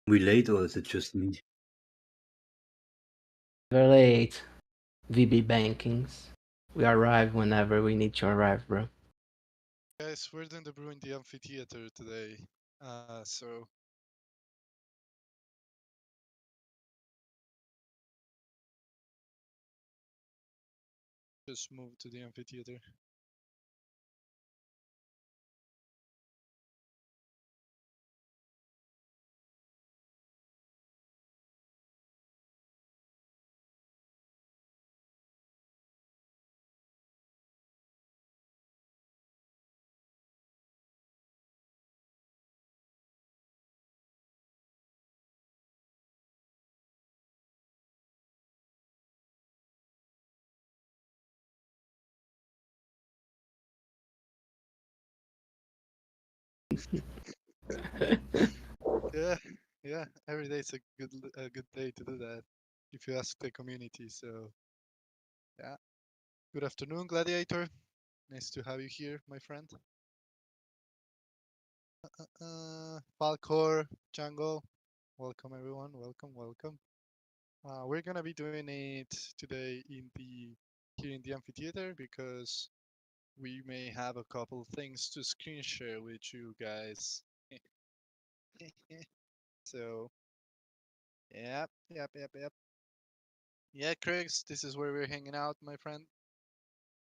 We late or is it just me? Very late. VB Bankings. We arrive whenever we need to arrive, bro. Guys, we're doing the brew in the amphitheater today. So just move to the amphitheater. Yeah, yeah. Every day is a good day to do that. If you ask the community. So yeah. Good afternoon, Gladiator. Nice to have you here, my friend. Falcor, Jungle. Welcome everyone. Welcome, welcome. We're gonna be doing it today in the here in the amphitheater because we may have a couple things to screen share with you guys. So, yep. Yeah, Craigs, this is where we're hanging out, my friend.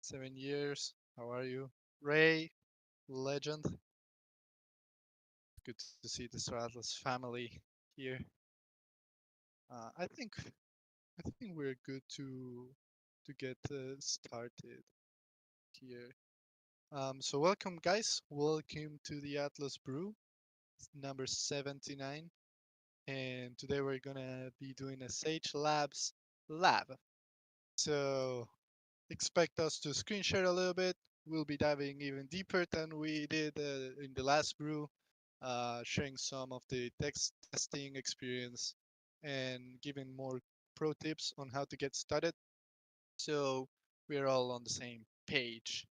7 years. How are you? Ray, legend. Good to see the Atlas family here. I think we're good to get started here. So welcome, guys. Welcome to the Atlas Brew, number 79. And today we're gonna be doing a Sage Labs lab. So expect us to screen share a little bit. We'll be diving even deeper than we did in the last brew, sharing some of the testing experience and giving more pro tips on how to get started. So we're all on the same page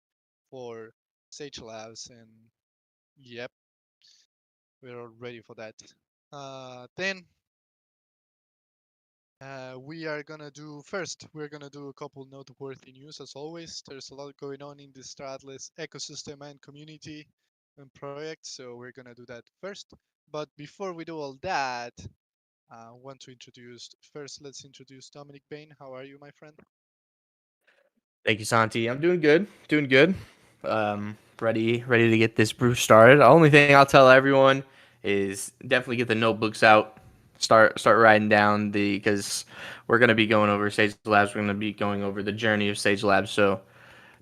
for Sage Labs, and yep, we're all ready for that. Then we are gonna do first. We're gonna do a couple noteworthy news as always. There's a lot going on in the Stradless ecosystem and community and project, so we're gonna do that first. But before we do all that, I want to introduce first. Let's introduce Dominic Bain. How are you, my friend? Thank you, Santi. I'm doing good. Doing good. Ready to get this brew started. The only thing I'll tell everyone is definitely get the notebooks out. Start writing down the because we're gonna be going over Sage Labs. We're gonna be going over the journey of Sage Labs. So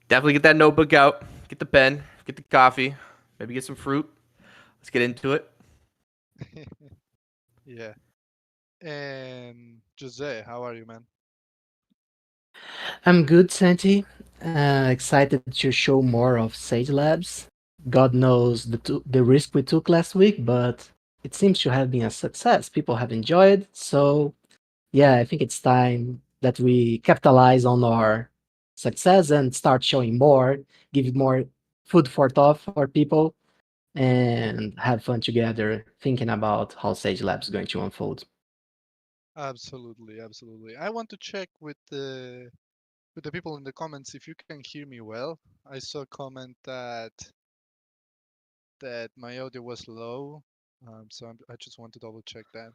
definitely get that notebook out. Get the pen. Get the coffee. Maybe get some fruit. Let's get into it. Yeah. And Jose, how are you, man? I'm good, Santi. Excited to show more of Sage Labs. God knows the risk we took last week, but it seems to have been a success. People have enjoyed. So, yeah, I think it's time that we capitalize on our success and start showing more, give more food for thought for people, and have fun together thinking about how Sage Labs is going to unfold. Absolutely, absolutely. I want to check with the people in the comments if you can hear me well. I saw a comment that my audio was low, so I just want to double check that.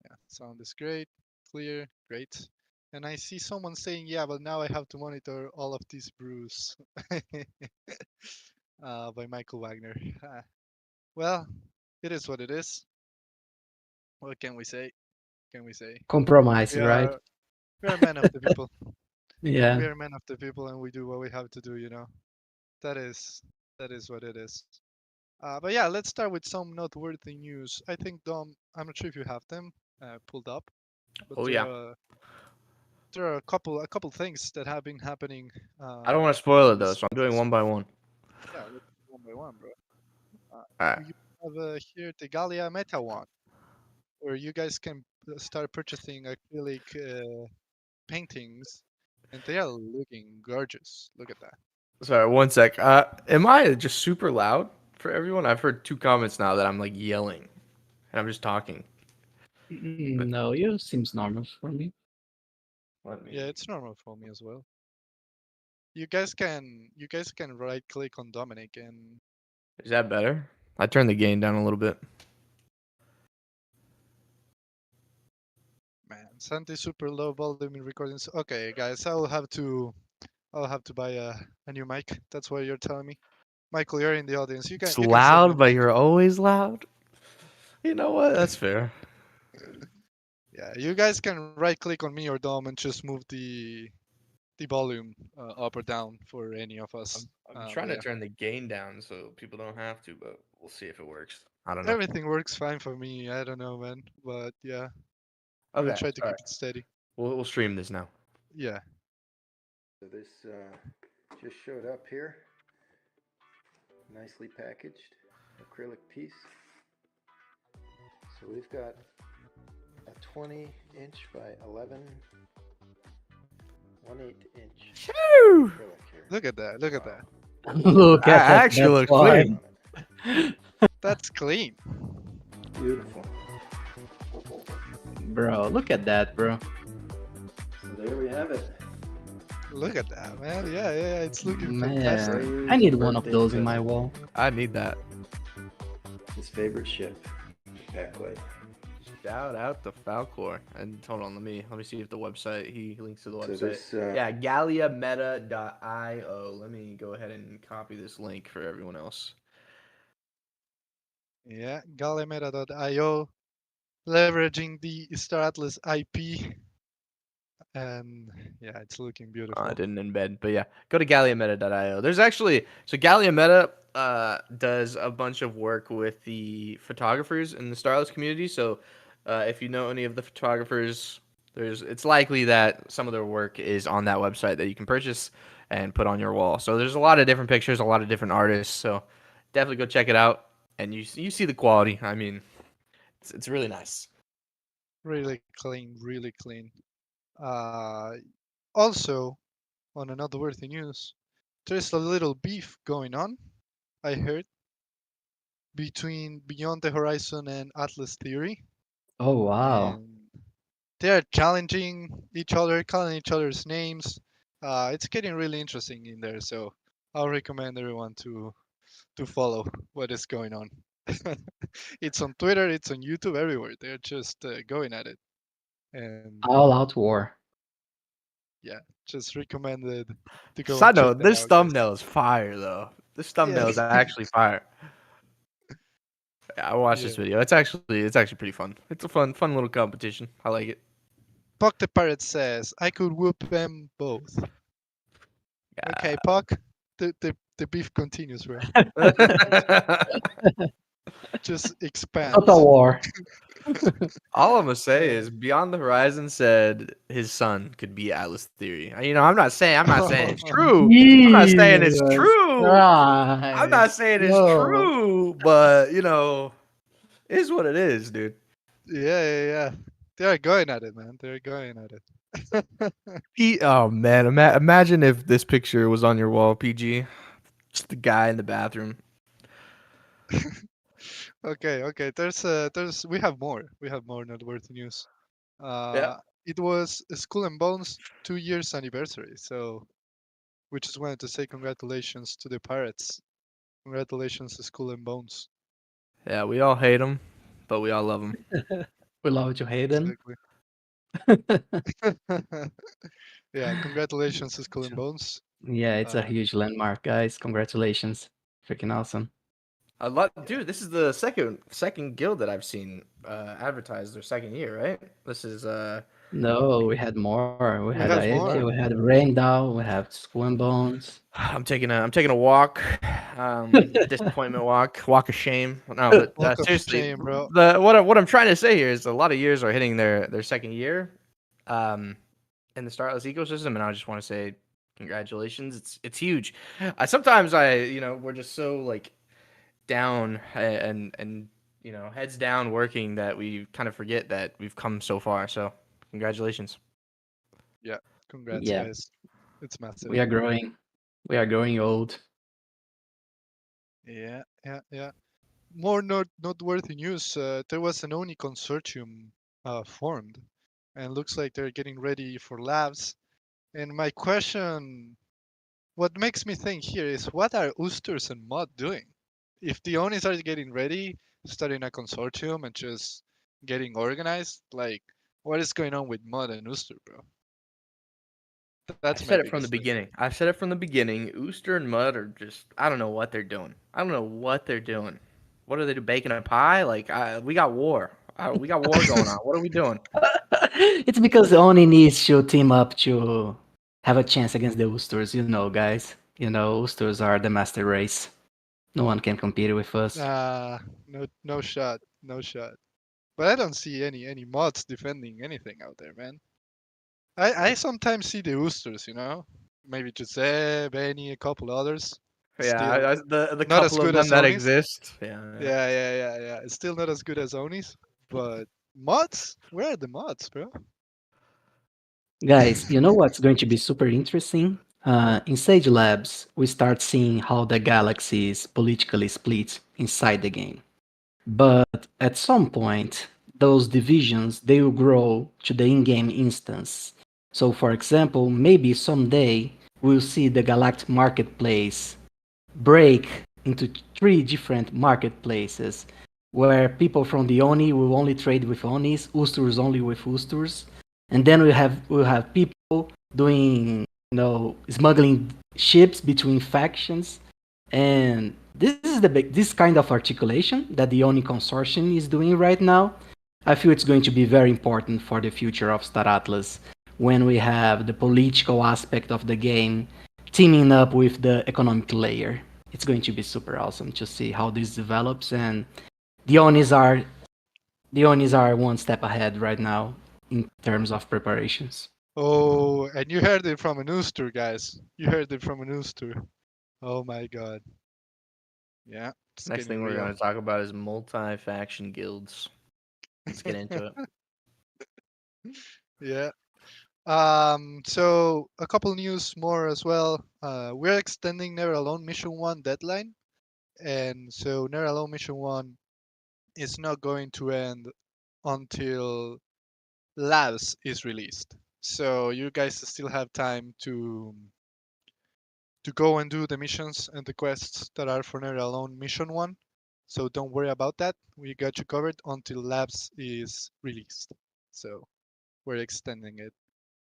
Yeah, sound is great, clear, great. And I see someone saying, "Yeah, but now I have to monitor all of these brews." By Michael Wagner. Well, it is what it is. What can we say? Can we say? We Compromising, right? are we are men of the people. Yeah. We are men of the people, and we do what we have to do. That is that is what it is. But yeah, let's start with some noteworthy news. I think Dom, I'm not sure if you have them pulled up, but Oh there yeah. are there are a couple things that have been happening I don't want to spoil it though, this so I'm doing this one by one. yeah, let's do one by one, bro. Uh, All right. we have here the Galia Meta one, where you guys can start purchasing acrylic paintings, and they are looking gorgeous. Look at that. Sorry, one sec. Am I just super loud for everyone? I've heard two comments now that I'm like yelling, and I'm just talking. But No, you seems normal for me. let Yeah, me. it's normal for me as well. You guys can right click on Dominic and Is that better? I turned the gain down a little bit. man, Santi super low volume in recordings. Okay, guys, I'll have to buy a new mic. That's what you're telling me. Michael, you're in the audience. It's You can send me a loud, but mic. you're always loud. You know what? That's fair. Yeah, you guys can right click on me or Dom and just move the volume up or down for any of us. I'm But trying to yeah, turn the gain down so people don't have to, but we'll see if it works. I don't know. everything works fine for me. I don't know, man. But yeah, we'll Okay, try to all keep right. it steady. We'll stream this now. Yeah, So this just showed up here, nicely packaged, acrylic piece. So we've got a 20 inch by 11, 1/8 inch Shoo! acrylic here. look at that. Look at Wow. that. Look I at that actually bad look boy. clean. That's clean, Beautiful. Bro, look at that, bro. So there we have it. look at that, man. Yeah, yeah, yeah, it's looking fantastic. Man, I Sawyer's need one of birthday those in my present. wall. I need that. His favorite ship, Packlight. Shout out to Falcor. And hold on, let me see if the website he links to the So website. this Yeah, galliameta.io. Let me go ahead and copy this link for everyone else. Yeah, galemera.io, leveraging the Star Atlas IP, and yeah, it's looking I beautiful. didn't embed, but yeah, go to galliameta.io. There's actually so Galliameta does a bunch of work with the photographers in the Starless community. So if you know any of the photographers, there's it's likely that some of their work is on that website that you can purchase and put on your wall. So there's a lot of different pictures, a lot of different artists. So definitely go check it out, and you see the quality. I mean, it's really nice. Really clean, really clean. Uh, Also, on another worthy news, there's a little beef going on, I heard, between Beyond the Horizon and Atlas Theory, Oh, wow. and they're challenging each other, calling each other's names. It's getting really interesting in there, so I'll recommend everyone to follow what is going on. It's on Twitter, it's on YouTube, everywhere. They're just going at it, and All out war. yeah, just recommended to go and Side check note, that this out, guys. thumbnail is fire though. This Yeah, thumbnail is actually fire. Yeah, I watched yeah. this video. It's actually pretty fun. It's a fun little competition. I like it. Puck the Pirate says, I could whoop them both. Okay, Puck, the beef continues, bro. Yeah. Just Total expands. war. All I'm gonna say Uh, is Beyond the Horizon said his son could be Atlas Theory. You know, I'm not saying it's true. I'm not saying it's Jesus true. I'm not Christ. saying it's Yo. true, but you know, it is what it is, dude. yeah, yeah, yeah. They're going at it, man. They're going at it. Oh man, imagine if this picture was on your wall, PG. Just the guy in the bathroom. Okay, okay. There's we have more. We have more noteworthy news. Yeah. Uh, it was Skull and Bones 2 years anniversary, so we just wanted to say congratulations to the Pirates. Congratulations to Skull and Bones. Yeah, we all hate him, but we all love him. We love to hate him. Exactly. Yeah, congratulations to Skull and Bones. Yeah, it's a Uh, huge landmark, guys. Congratulations. Freaking awesome. Dude. This is the second guild that I've seen advertised their second year, right? This is No, we had more. We had we have Aeke, we more. had Raindal, we have Skull and Bones. I'm taking a walk, disappointment walk of shame. No, but Walk of seriously, shame, bro. what I'm trying to say here is a lot of years are hitting their second year, um, in the Starless ecosystem, and I just want to say congratulations. It's huge. Sometimes we're just so like down and heads down working that we kind of forget that we've come so far. So congratulations. Yeah, congrats, Yeah, guys. It's massive. we are growing. We are growing old. Yeah, yeah, yeah. More noteworthy news. There was an Oni consortium formed, and looks like they're getting ready for labs. And my question, what makes me think here is, what are Oosters and Mod doing? If the owners are getting ready, starting a consortium and just getting organized, like, what is going on with Mod and Ooster, bro? I That's my said it from the biggest thing. beginning. I said it from the beginning. Ooster and Mud are just, I don't know what they're doing. I don't know what they're doing. What are they doing? Baking a pie? Like, we got war. We got war going on. What are we doing? It's because the Oni needs to team up to have a chance against the Oosters, guys. Oosters are the master race. No one can compete with us. No, no shot, no shot. But I don't see any mods defending anything out there, man. I sometimes see the Oosters, maybe Jose, Benny, a couple others. Yeah, Still the not as couple of good them as that Onis. exist. Yeah, yeah. Yeah. It's still not as good as Onis, but mods? Where are the mods, bro? Guys, you know what's going to be super interesting? In Sage Labs, we start seeing how the galaxy is politically split inside the game. But at some point, those divisions they will grow to the in-game instance. So for example, maybe someday we'll see the Galactic Marketplace break into three different marketplaces where people from the Oni will only trade with Onis, Oosters only with Oosters, and then we'll have people doing smuggling ships between factions, and this kind of articulation that the Oni consortium is doing right now. I feel it's going to be very important for the future of Star Atlas when we have the political aspect of the game teaming up with the economic layer. It's going to be super awesome to see how this develops, and the Onis are the Onis are one step ahead right now in terms of preparations. Oh, and you heard it from an Ooster, guys. You heard it from an Ooster. Oh my god. Yeah, it's Next getting thing we're real. going to talk about is multi-faction guilds. Let's get into it. Yeah. So a couple news more as well. We're extending Never Alone Mission 1 deadline. And so Never Alone Mission 1 is not going to end until Labs is released. So you guys still have time to go and do the missions and the quests that are for Never Alone Mission 1. So don't worry about that. We got you covered until Labs is released. So we're extending it.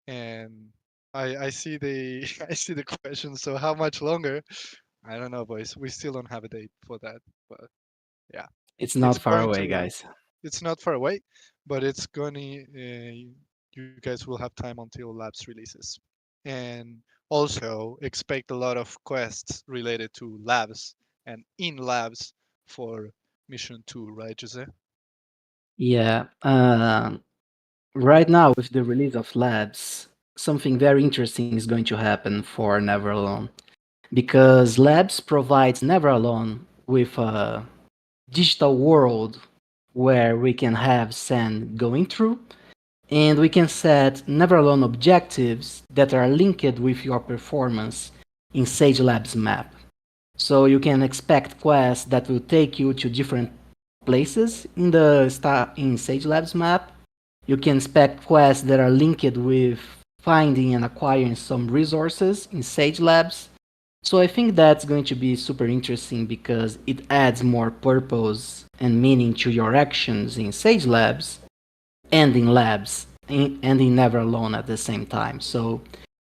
And I see the I see the question. So how much longer? I don't know, boys. We still don't have a date for that, but yeah, It's it's not far going away, to. guys. It's not far away, but it's going to. You guys will have time until Labs releases, and also expect a lot of quests related to Labs and in Labs for Mission 2, right, Jose? Yeah. Right now, with the release of Labs, something very interesting is going to happen for Never Alone, because Labs provides Never Alone with a digital world where we can have sand going through, and we can set Never Alone objectives that are linked with your performance in Sage Labs map. So you can expect quests that will take you to different places in Sage Labs map. You can expect quests that are linked with finding and acquiring some resources in Sage Labs. So I think that's going to be super interesting because it adds more purpose and meaning to your actions in Sage Labs and in Labs and in Never Alone at the same time. So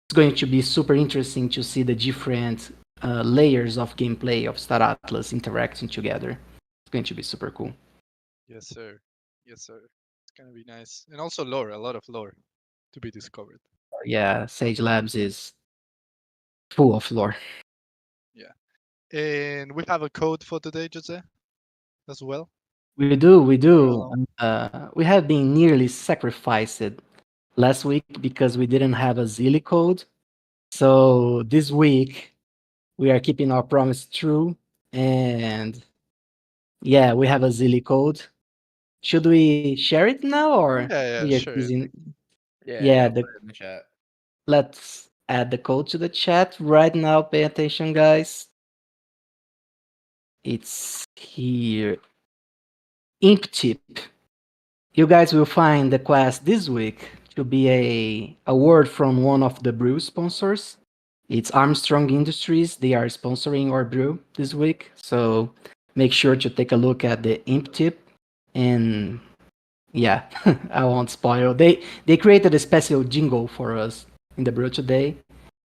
it's going to be super interesting to see the different layers of gameplay of Star Atlas interacting together. It's going to be super cool. Yes, sir. Yes, sir. It's gonna be nice, and also lore, a lot of lore to be discovered. Yeah, Sage Labs is full of lore. Yeah. And we have a code for today, Jose, as well. We do, we Never do. alone. We have been nearly sacrificed last week because we didn't have a Zilli code. So this week we are keeping our promise true, and yeah, we have a Zilli code. Should we share it now, or Yeah, we are sure. using? Yeah, Yeah, put it in the chat. let's add the code to the chat right now. Pay attention, guys. It's here. Imp tip. You guys will find the quest this week to be a word from one of the brew sponsors. It's Armstrong Industries. They are sponsoring our brew this week. So make sure to take a look at the imp tip. And yeah, I won't spoil. They created a special jingle for us in the brew today.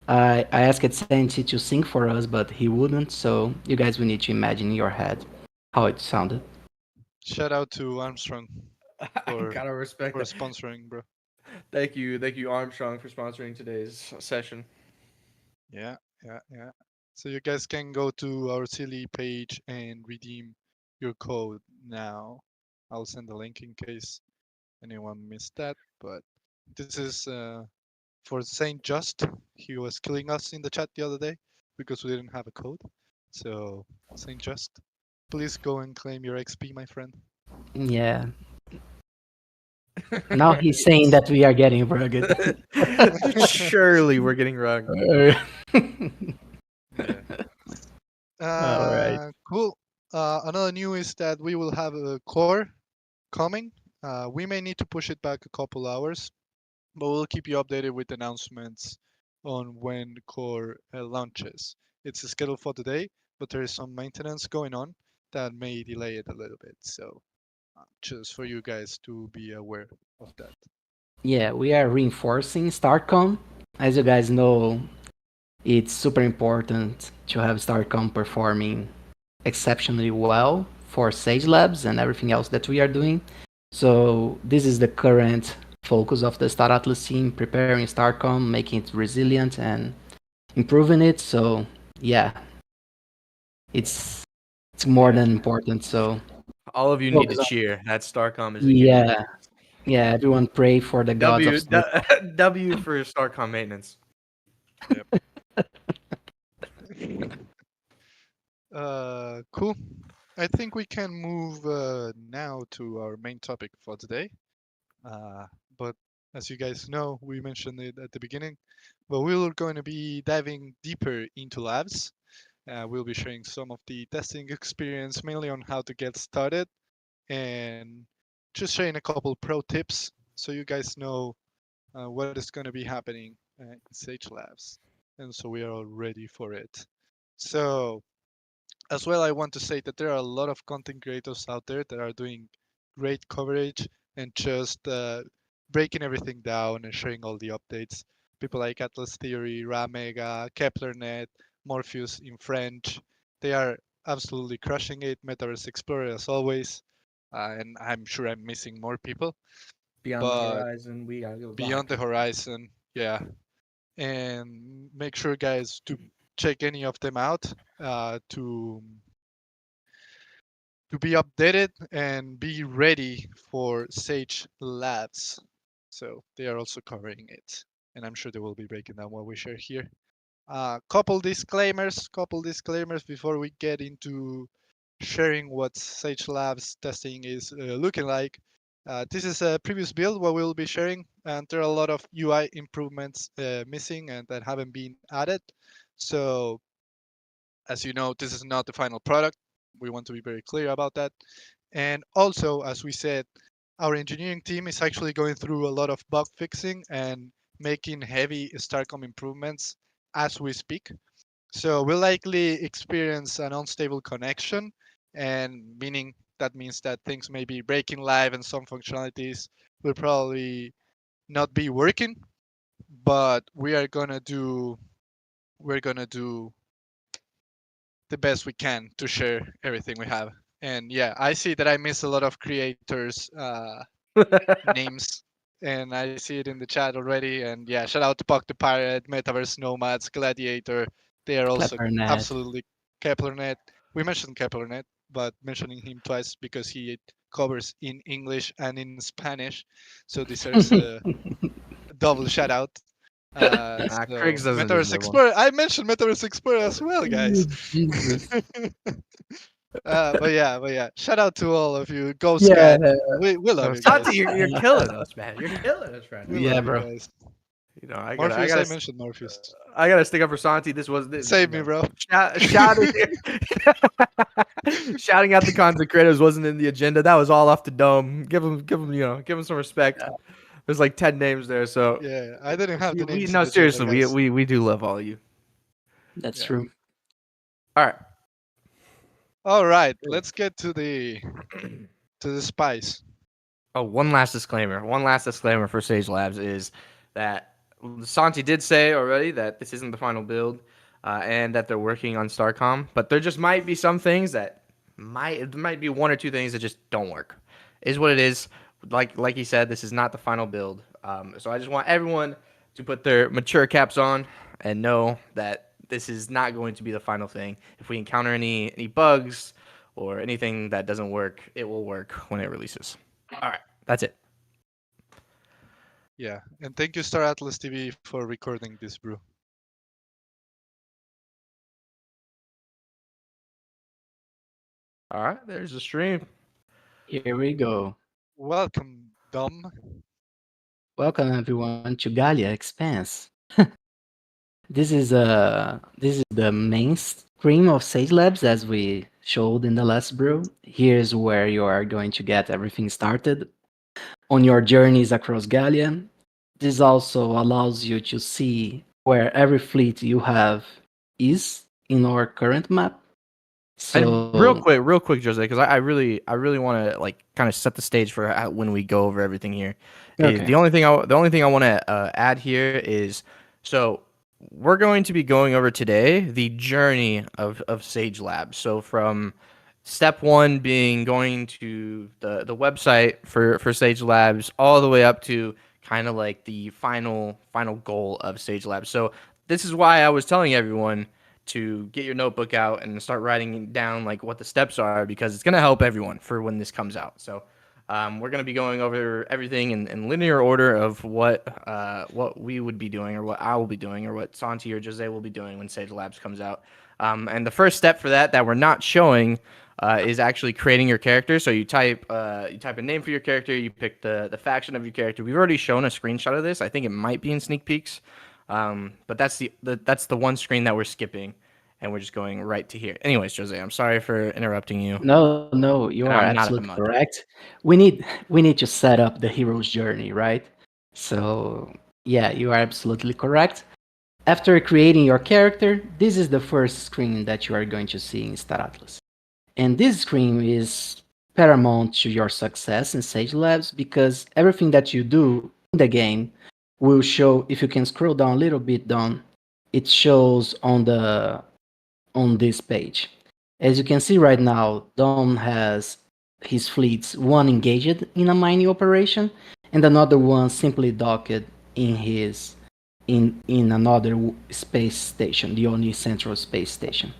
I asked Santi to sing for us, but he wouldn't. So you guys will need to imagine in your head how it sounded. Shout out to Armstrong I for gotta respect that. sponsoring, bro. Thank you, Armstrong, for sponsoring today's session. Yeah, yeah. So you guys can go to our silly page and redeem your code now. I'll send the link in case anyone missed that. But this is for Saint Just. He was killing us in the chat the other day because we didn't have a code. So Saint Just, please go and claim your XP, my friend. Yeah. Now he's saying that we are getting rugged. Surely we're getting wrong. Yeah. All right. Cool. Another news is that we will have a core coming. We may need to push it back a couple hours, but we'll keep you updated with announcements on when core launches. It's scheduled for today, but there is some maintenance going on that may delay it a little bit. So just for you guys to be aware of that. Yeah, we are reinforcing StartCom. As you guys know, it's super important to have StartCom performing exceptionally well for Sage Labs and everything else that we are doing. So this is the current focus of the Star Atlas team, preparing StartCom, making it resilient and improving it. So yeah, it's it's more than important. So All of you need to focus on cheer. That Starcom is a huge yeah, yeah. Everyone pray for the gods of W Star. W for Starcom maintenance. Yep. Cool. I think we can move now to our main topic for today. But as you guys know, we mentioned it at the beginning, but we're going to be diving deeper into labs. We'll be sharing some of the testing experience, mainly on how to get started, and just sharing a couple pro tips so you guys know what is going to be happening in Sage Labs. And so we are all ready for it. So as well, I want to say that there are a lot of content creators out there that are doing great coverage and just breaking everything down and sharing all the updates. People like Atlas Theory, Ramega, KeplerNet, Morpheus in French, they are absolutely crushing it. Metaverse Explorer as always, and I'm sure I'm missing more people, Beyond the but horizon, we gotta go beyond the horizon, yeah. And make sure, guys, to check any of them out to be updated and be ready for Sage Labs. So they are also covering it, and I'm sure they will be breaking down what we share here. Couple disclaimers before we get into sharing what Sage Labs testing is looking like. This is a previous build what we'll be sharing, and there are a lot of UI improvements missing and that haven't been added. So as you know, this is not the final product. We want to be very clear about that. And also, as we said, our engineering team is actually going through a lot of bug fixing and making heavy Starcom improvements as we speak. So we'll likely experience an unstable connection, and meaning that means that things may be breaking live and some functionalities will probably not be working. But we're gonna do the best we can to share everything we have. And yeah, I see that I miss a lot of creators' names, and I see it in the chat already. And yeah, shout out to Puck the Pirate, Metaverse Nomads, Gladiator. They are also Clevernet. absolutely KeplerNet. We mentioned KeplerNet, but mentioning him twice because he covers in English and in Spanish, so deserves a double shout out. So Kriggs doesn't Metaverse deserve one. Explorer. I mentioned Metaverse Explorer as well, guys. Jesus. But yeah. Shout out to all of you, Ghost Yeah, Cat. We love No, you guys. Santi, you're killing us, man. You're killing us right We now. yeah, love you bro. guys. You know, I gotta, I Morpheus, I gotta, mentioned Morpheus. I gotta stick up for Santi. This was this, Save me, bro. shouting, shouting out the content creators wasn't in the agenda. That was all off the dome. Give them, give them some respect. There's like 10 names there, so Yeah, I didn't have the we names in no the agenda, seriously, guys. we do love all of you. That's Yeah. true. All right. All right, let's get to the spice. Oh, one last disclaimer. One last disclaimer for Sage Labs is that Santi did say already that this isn't the final build, and that they're working on Starcom. But there just might be some things that might be one or two things that just don't work. Is what it is. Like he said, this is not the final build. So I just want everyone to put their mature caps on and know that this is not going to be the final thing. If we encounter any bugs or anything that doesn't work, it will work when it releases. All right, that's it. Yeah, and thank you, Star Atlas TV, for recording this brew. All right, there's the stream. Here we go. Welcome, Dom. Welcome everyone to Galia Expanse. This is the main screen of Sage Labs as we showed in the last brew. Here's where you are going to get everything started on your journeys across Galia. This also allows you to see where every fleet you have is in our current map. And So real quick, Jose, because I really want to like kind of set the stage for when we go over everything here. okay. The only thing I want to add here is so we're going to be going over today the journey of Sage Labs. So from step one being going to the website for Sage Labs all the way up to kind of like the final goal of Sage Labs. So this is why I was telling everyone to get your notebook out and start writing down like what the steps are, because it's going to help everyone for when this comes out. So we're going to be going over everything in linear order of what we would be doing, or what I will be doing, or what Santi or Jose will be doing when Sage Labs comes out. And the first step for that we're not showing is actually creating your character. So you type a name for your character, you pick the faction of your character. We've already shown a screenshot of this. I think it might be in sneak peeks. But that's the one screen that we're skipping, and we're just going right to here. Anyways, Jose, I'm sorry for interrupting you. No, you And are I'm not a absolutely mud. correct. We need to set up the hero's journey, right? So yeah, you are absolutely correct. After creating your character, this is the first screen that you are going to see in Star Atlas. And this screen is paramount to your success in Sage Labs because everything that you do in the game will show. If you can scroll down a little bit down, it shows on this page. As you can see right now, Dom has his fleets, one engaged in a mining operation and another one simply docked in his in another space station, the only central space station.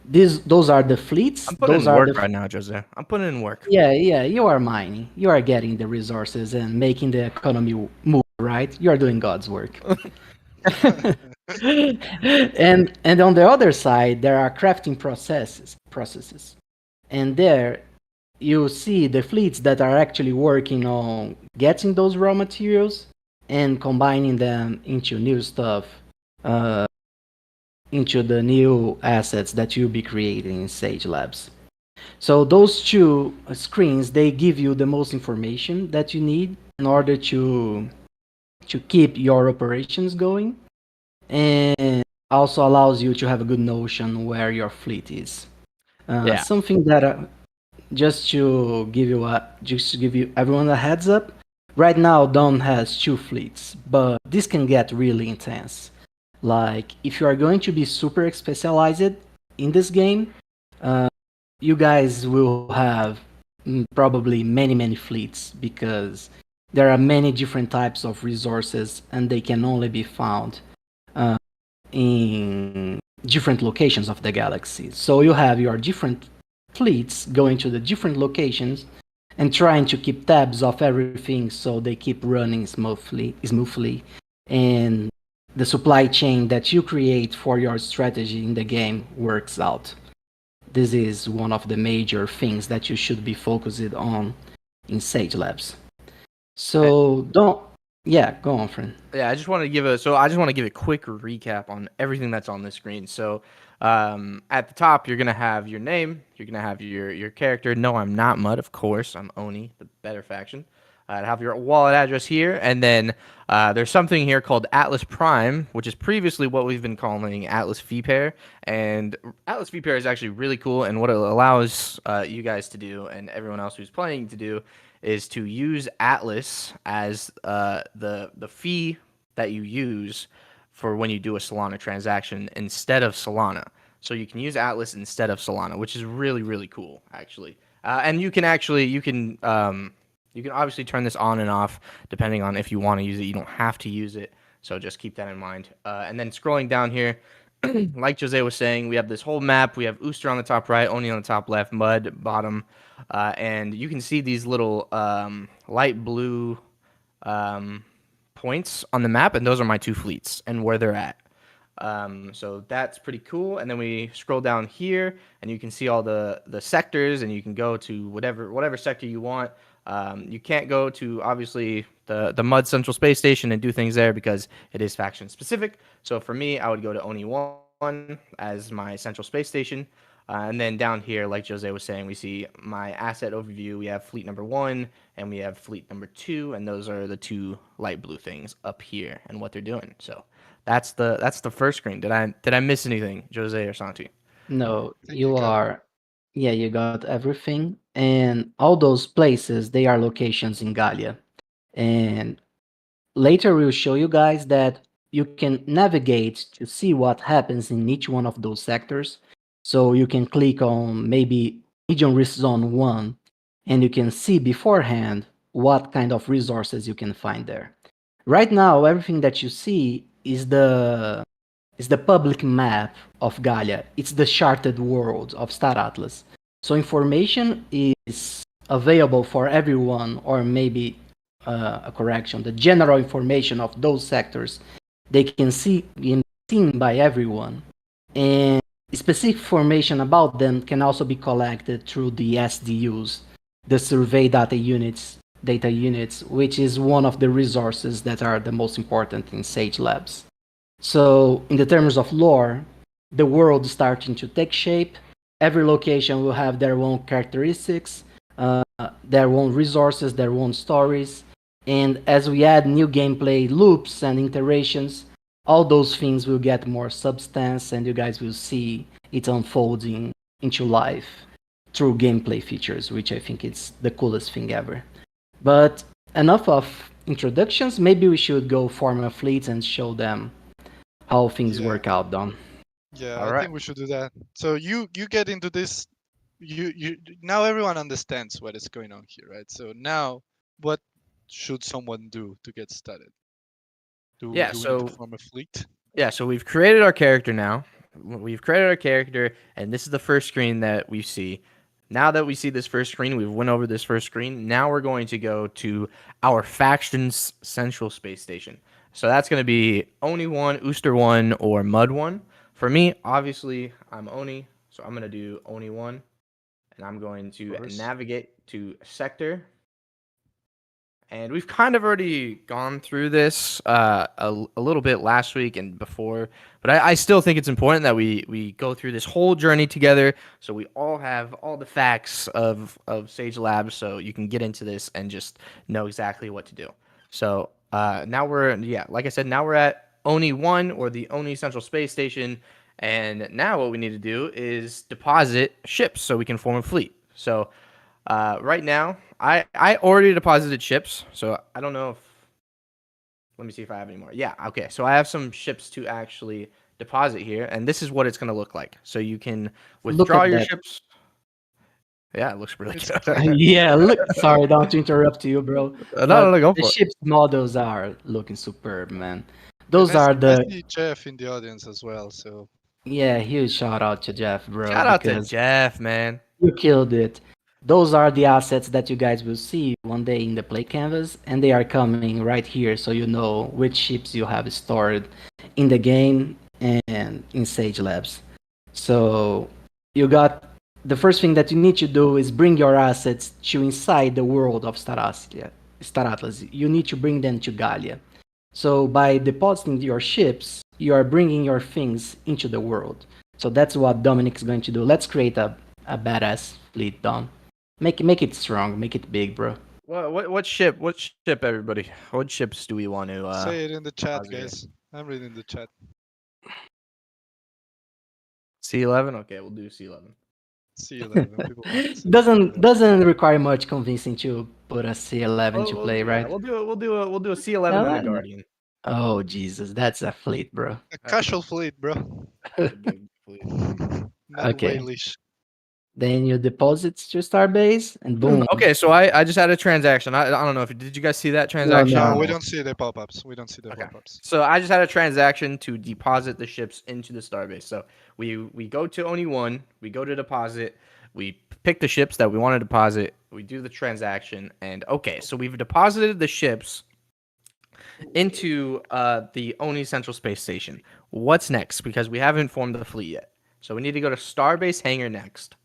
Those are the fleets. I'm putting Those in are work the right now, Jose. I'm putting in work. yeah, you are mining. You are getting the resources and making the economy move, right? You are doing God's work. And on the other side there are crafting processes, and there you see the fleets that are actually working on getting those raw materials and combining them into new stuff, uh, into the new assets that you'll be creating in Sage Labs. So those two screens, they give you the most information that you need in order to keep your operations going, and also allows you to have a good notion where your fleet is. Yeah. Something that just to give you everyone a heads up. Right now, Dawn has two fleets, but this can get really intense. Like if you are going to be super specialized in this game, uh, you guys will have probably many fleets because there are many different types of resources and they can only be found in different locations of the galaxy. So you have your different fleets going to the different locations and trying to keep tabs of everything so they keep running smoothly, and the supply chain that you create for your strategy in the game works out. This is one of the major things that you should be focused on in Sage Labs. So Yeah, go on, friend. Yeah, I just want to give a quick recap on everything that's on the screen. So, at the top, you're gonna have your name, you're gonna have your character. No, I'm not Mud, of course. I'm Oni, the better faction. I have your wallet address here, and then there's something here called Atlas Prime, which is previously what we've been calling Atlas Fee Pair. And Atlas Fee Pair is actually really cool, and what it allows you guys to do, and everyone else who's playing to do, is to use Atlas as the fee that you use for when you do a Solana transaction instead of Solana. So you can use Atlas instead of Solana, which is really really cool actually. And you can obviously turn this on and off depending on if you want to use it. You don't have to use it, so just keep that in mind. And then scrolling down here, like Jose was saying, we have this whole map. We have Ooster on the top right, Oni on the top left, Mud bottom, and you can see these little light blue um, points on the map, and those are my two fleets and where they're at. So that's pretty cool. And then we scroll down here, and you can see all the sectors, and you can go to whatever sector you want. You can't go to obviously the Mud Central Space Station and do things there because it is faction specific. So for me, I would go to Oni 1 as my Central Space Station. And then down here, like Jose was saying, we see my asset overview. We have fleet number 1 and we have fleet number 2, and those are the two light blue things up here and what they're doing. So that's the first screen. Did I miss anything, Jose or Santi? No, I think you you got it. are. Yeah, you got everything. And all those places, they are locations in Galia. And later we'll show you guys that you can navigate to see what happens in each one of those sectors. So you can click on maybe Region Risk Zone 1, and you can see beforehand what kind of resources you can find there. Right now, everything that you see is the public map of Gaia. It's the charted world of Star Atlas. So information is available for everyone, or maybe a correction, the general information of those sectors, they can see in seen by everyone. And specific information about them can also be collected through the SDUs, the survey data units, which is one of the resources that are the most important in Sage Labs. So, in the terms of lore, the world is starting to take shape. Every location will have their own characteristics, their own resources, their own stories. And as we add new gameplay loops and iterations, all those things will get more substance, and you guys will see it unfolding into life through gameplay features, which I think is the coolest thing ever. But enough of introductions. Maybe we should go form a fleet and show them how things Yeah, work out, Don. yeah, All I right. think we should do that. So you get into this. You now everyone understands what is going on here, right? So now, what should someone do to get started? Yeah. Do we need to So form a fleet? Yeah, so we've created our character now. We've created our character, and this is the first screen that we see. Now that we see this first screen, we've went over this first screen. Now we're going to go to our faction's central space station. So that's going to be Oni 1, Ooster 1, or Mud 1. For me, obviously, I'm Oni, so I'm going to do Oni 1, and I'm going Of to course. navigate to Sector. And we've kind of already gone through this a little bit last week and before, but I still think it's important that we go through this whole journey together so we all have all the facts of Sage Labs so you can get into this and just know exactly what to do. So now like I said, now we're at Oni 1 or the Oni Central Space Station. And now what we need to do is deposit ships so we can form a fleet. So right now, I already deposited ships, so I don't know if. Let me see if I have any more. Yeah, okay. So I have some ships to actually deposit here, and this is what it's going to look like. So you can Look withdraw at your that. ships. Yeah, it looks really It's good. clean. Yeah, look. Sorry, don't to interrupt you, bro. No, But go the for it. ship's models are looking superb, man. And Those are I the see Jeff in the audience as well. So yeah. Huge shout out to Jeff, bro, Shout out to because Jeff, man. you killed it. Those are the assets that you guys will see one day in the play canvas, and they are coming right here, so you know which ships you have stored in the game and in Sage Labs. So you got the first thing that you need to do is bring your assets to inside the world of Starastia. Star Atlas. You need to bring them to Gallia. So by depositing your ships, you are bringing your things into the world. So that's what Dominic is going to do. Let's create a badass fleet, Dom. Make it strong, make it big, bro. What ship? What ship, everybody? What ships do we want to Say it in the chat, deposit here? guys. I'm reading the chat. C11. Okay, we'll do C11. C11. People want C11. Doesn't require much convincing to put a C11 to play, Yeah, right? we'll do a C11 and a No. Guardian. Oh Jesus, that's a fleet, bro. A casual fleet, bro. That's a big fleet. Not Okay. whalish. Then you deposit to Starbase, and boom. Okay, so I just had a transaction. I don't know if did you guys see that transaction? no. No, we don't see the pop-ups. We don't see the Okay. pop-ups. So I just had a transaction to deposit the ships into the starbase. So we go to Oni 1, we go to deposit, we pick the ships that we want to deposit, we do the transaction, and okay, so we've deposited the ships into the Oni Central Space Station. What's next? Because we haven't formed the fleet yet. So we need to go to Starbase Hangar next.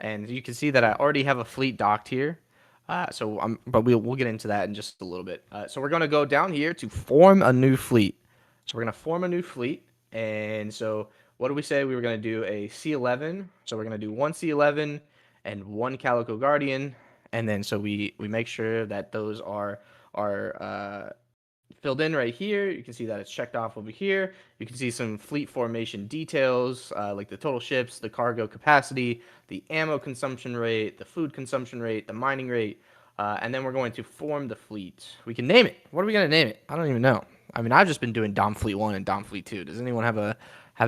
And you can see that I already have a fleet docked here. But we'll get into that in just a little bit. So we're gonna go down here to form a new fleet. So we're gonna form a new fleet, and so what do we say? We were gonna do a C11. So we're gonna do one C11 and one Calico Guardian, and then so we make sure that those are filled in right here. You can see that it's checked off over here. You can see some fleet formation details, like the total ships, the cargo capacity, the ammo consumption rate, the food consumption rate, the mining rate, and then we're going to form the fleet. We can name it. What are we going to name it? I don't even know. I mean, I've just been doing Dom Fleet 1 and Dom Fleet 2. Does anyone have a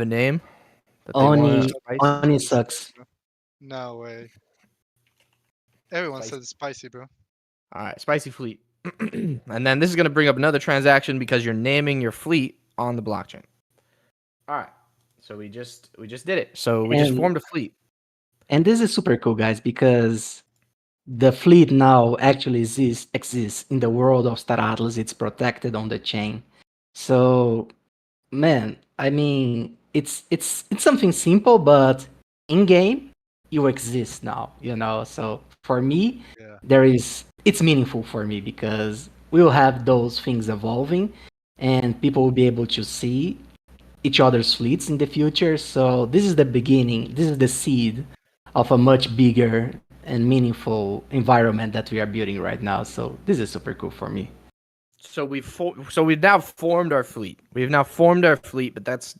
name that they want to spice? Oni sucks. No way. Everyone Spicy. says spicy, bro. All right, Spicy Fleet. And then this is going to bring up another transaction because you're naming your fleet on the blockchain. All right. So we just did it. So we just And- formed a fleet. And this is super cool, guys, because the fleet now actually exists in the world of Star Atlas. It's protected on the chain. So, man, I mean, it's something simple, but in game, you exist now. So for me, Yeah. it's meaningful for me because we will have those things evolving, and people will be able to see each other's fleets in the future. So this is the beginning. This is the seed of a much bigger and meaningful environment that we are building right now. So this is super cool for me. So we've now formed our fleet. We've now formed our fleet, but that's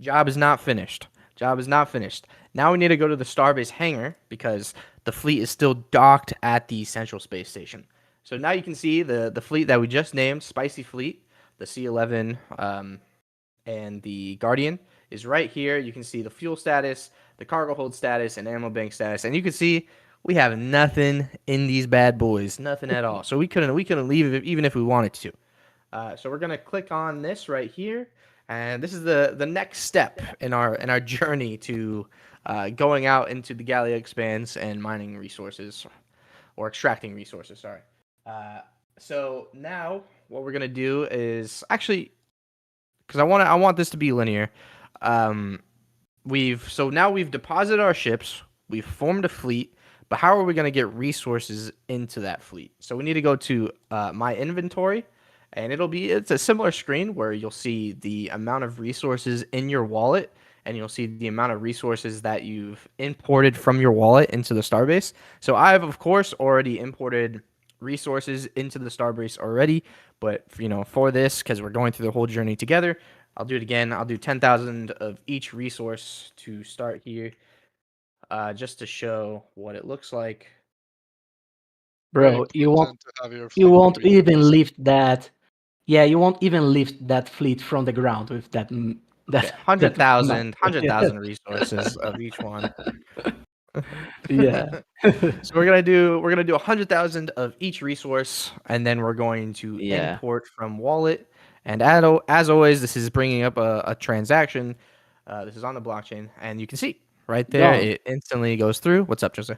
job is not finished. Job is not finished. Now we need to go to the Starbase hangar because the fleet is still docked at the Central Space Station. So now you can see the fleet that we just named, Spicy Fleet, the C11 and the Guardian is right here. You can see the fuel status, the cargo hold status, and ammo bank status, and you can see we have nothing in these bad boys, nothing at all. So we couldn't leave it even if we wanted to. So we're gonna click on this right here, and this is the next step in our journey to going out into the Gallia Expanse and mining resources or extracting resources. Sorry. So now what we're gonna do is actually, because I want this to be linear. We've deposited our ships, we've formed a fleet, but how are we going to get resources into that fleet? So we need to go to my inventory, and it's a similar screen where you'll see the amount of resources in your wallet, and you'll see the amount of resources that you've imported from your wallet into the Starbase. So I've of course already imported resources into the Starbase already, but for this, because we're going through the whole journey together, I'll do it again. I'll do 10,000 of each resource to start here, just to show what it looks like. Very Bro, you won't important to have your you fleet with won't even resources. lift that. Yeah, you won't even lift that fleet from the ground with that Okay, that 100,000 map. resources of each one. Yeah. So we're gonna do 100,000 of each resource, and then we're going to Yeah. import from wallet. And as always, this is bringing up a transaction. This is on the blockchain, and you can see right there, Dom. it instantly goes through. What's up, Jose?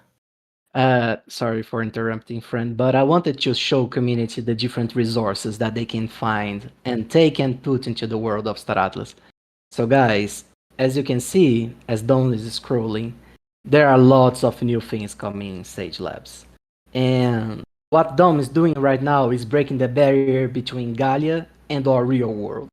Sorry for interrupting, friend, but I wanted to show community the different resources that they can find and take and put into the world of Star Atlas. So guys, as you can see, as Don is scrolling, there are lots of new things coming in Sage Labs. And What Dom is doing right now is breaking the barrier between Galia and our real world.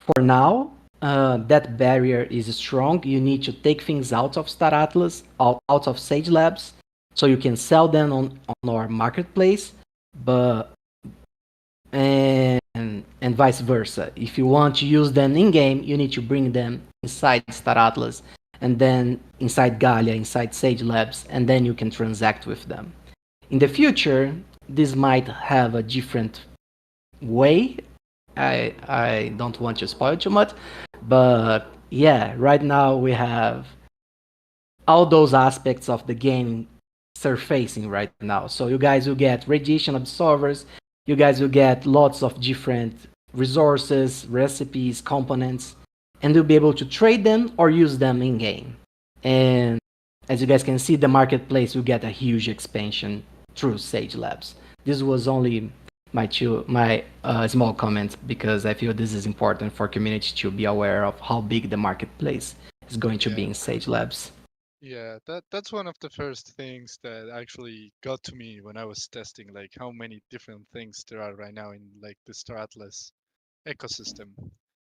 For now, that barrier is strong. You need to take things out of Star Atlas, out of Sage Labs, so you can sell them on our marketplace. But and vice versa. If you want to use them in game, you need to bring them inside Star Atlas, and then inside Galia, inside Sage Labs, and then you can transact with them. In the future, this might have a different way. I don't want to spoil too much, but yeah, right now we have all those aspects of the game surfacing right now. So you guys will get radiation absorbers, you guys will get lots of different resources, recipes, components, and you'll be able to trade them or use them in game. And as you guys can see, the marketplace will get a huge expansion through Sage Labs. This was only my small comment because I feel this is important for community to be aware of how big the marketplace is going to be Yeah. in Sage Labs. Yeah, that's one of the first things that actually got to me when I was testing, like how many different things there are right now in like the Star Atlas ecosystem,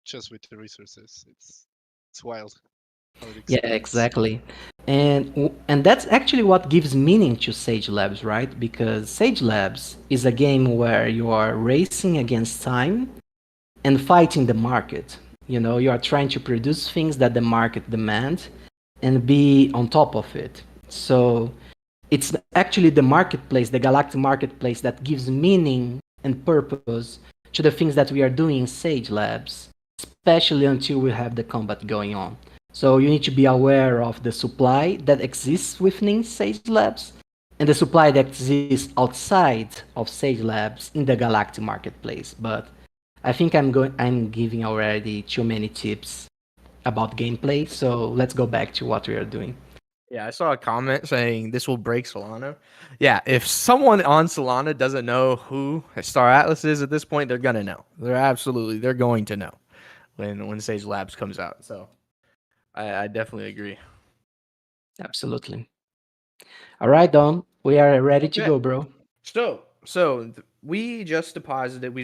just with the resources. It's wild how it Yeah, expands. exactly. And that's actually what gives meaning to Sage Labs, right? Because Sage Labs is a game where you are racing against time and fighting the market. You know, you are trying to produce things that the market demand and be on top of it. So it's actually the marketplace, the galactic marketplace, that gives meaning and purpose to the things that we are doing in Sage Labs, especially until we have the combat going on. So you need to be aware of the supply that exists within Sage Labs and the supply that exists outside of Sage Labs in the galactic marketplace. But I think I'm giving already too many tips about gameplay, so let's go back to what we are doing. Yeah, I saw a comment saying this will break Solana. Yeah, if someone on Solana doesn't know who Star Atlas is at this point, they're gonna know. They're going to know when Sage Labs comes out. So I definitely agree. Absolutely. All right, Dom, we are ready to Okay. go, bro. We've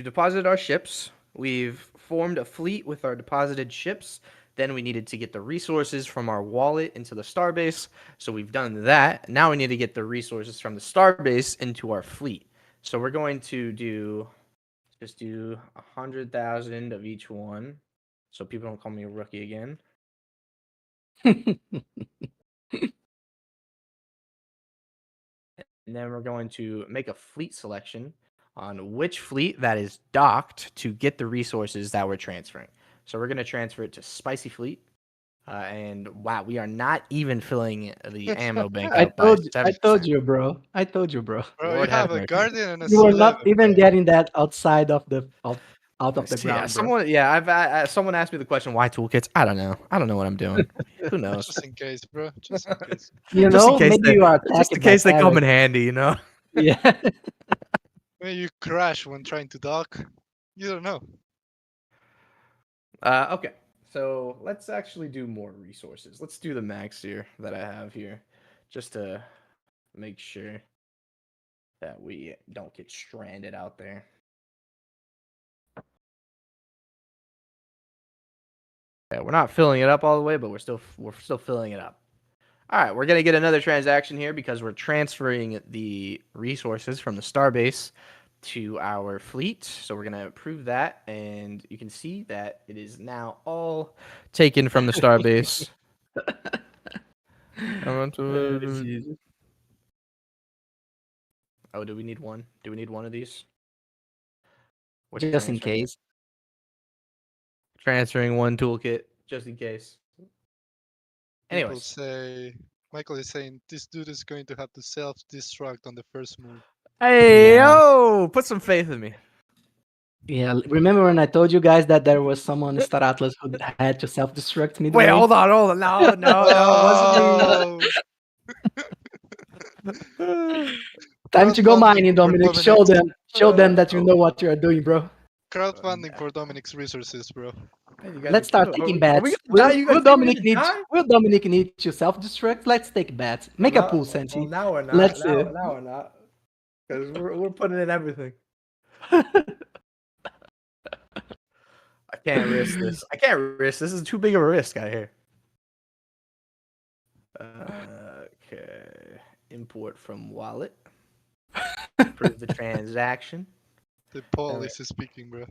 deposited our ships. We've formed a fleet with our deposited ships. Then we needed to get the resources from our wallet into the starbase. So we've done that. Now we need to get the resources from the starbase into our fleet. So we're going to do 100,000 of each one. So people don't call me a rookie again. And then we're going to make a fleet selection on which fleet that is docked to get the resources that we're transferring. So we're going to transfer it to Spicy Fleet. And wow, we are not even filling the ammo bank I up by I told 7%. you, bro. I told you, bro. Bro, you Lord have have a mercy. Guardian and a You are not C11, even bro. getting that outside of out of the Yeah, ground, bro. someone asked me the question, why toolkits? I don't know. I don't know what I'm doing. Who knows? Just in case, bro. Just in case. You just in know, case maybe they, you are just in attacked by case they come in pirates. handy, you know. Yeah. When you crash when trying to dock, you don't know. Okay, so let's actually do more resources. Let's do the max here that I have here, just to make sure that we don't get stranded out there. Yeah, we're not filling it up all the way, but we're still filling it up. All right, we're gonna get another transaction here because we're transferring the resources from the starbase to our fleet. So we're gonna approve that, and you can see that it is now all taken from the starbase. I want to. Jesus. Oh, do we need one? Do we need one of these? What's Just in transferring? case. Transferring one toolkit just in case. People Anyways, say Michael is saying this dude is going to have to self-destruct on the first move. hey Yeah. yo, put some faith in me. Yeah. Remember when I told you guys that there was someone in Star Atlas who had to self-destruct Wait, midway? hold on. No, no, it wasn't me. Oh, Time to go crowdfunding mining, for Dominic. Dominic's Show them that you Oh, know what you are doing, bro. crowdfunding for Dominic's resources, bro. hey, you guys are Let's start cute. taking Are we bets. gonna die? You guys think we're gonna die? Will Dominic need to self-destruct? Let's take bets. Make a No, pool, well, Santi. now we're not. Let's Now we're not. Because we're putting in everything. I can't risk this. I can't risk. This is too big of a risk out here. Okay. Import from wallet. Approve the transaction. The All right. police is speaking, bro.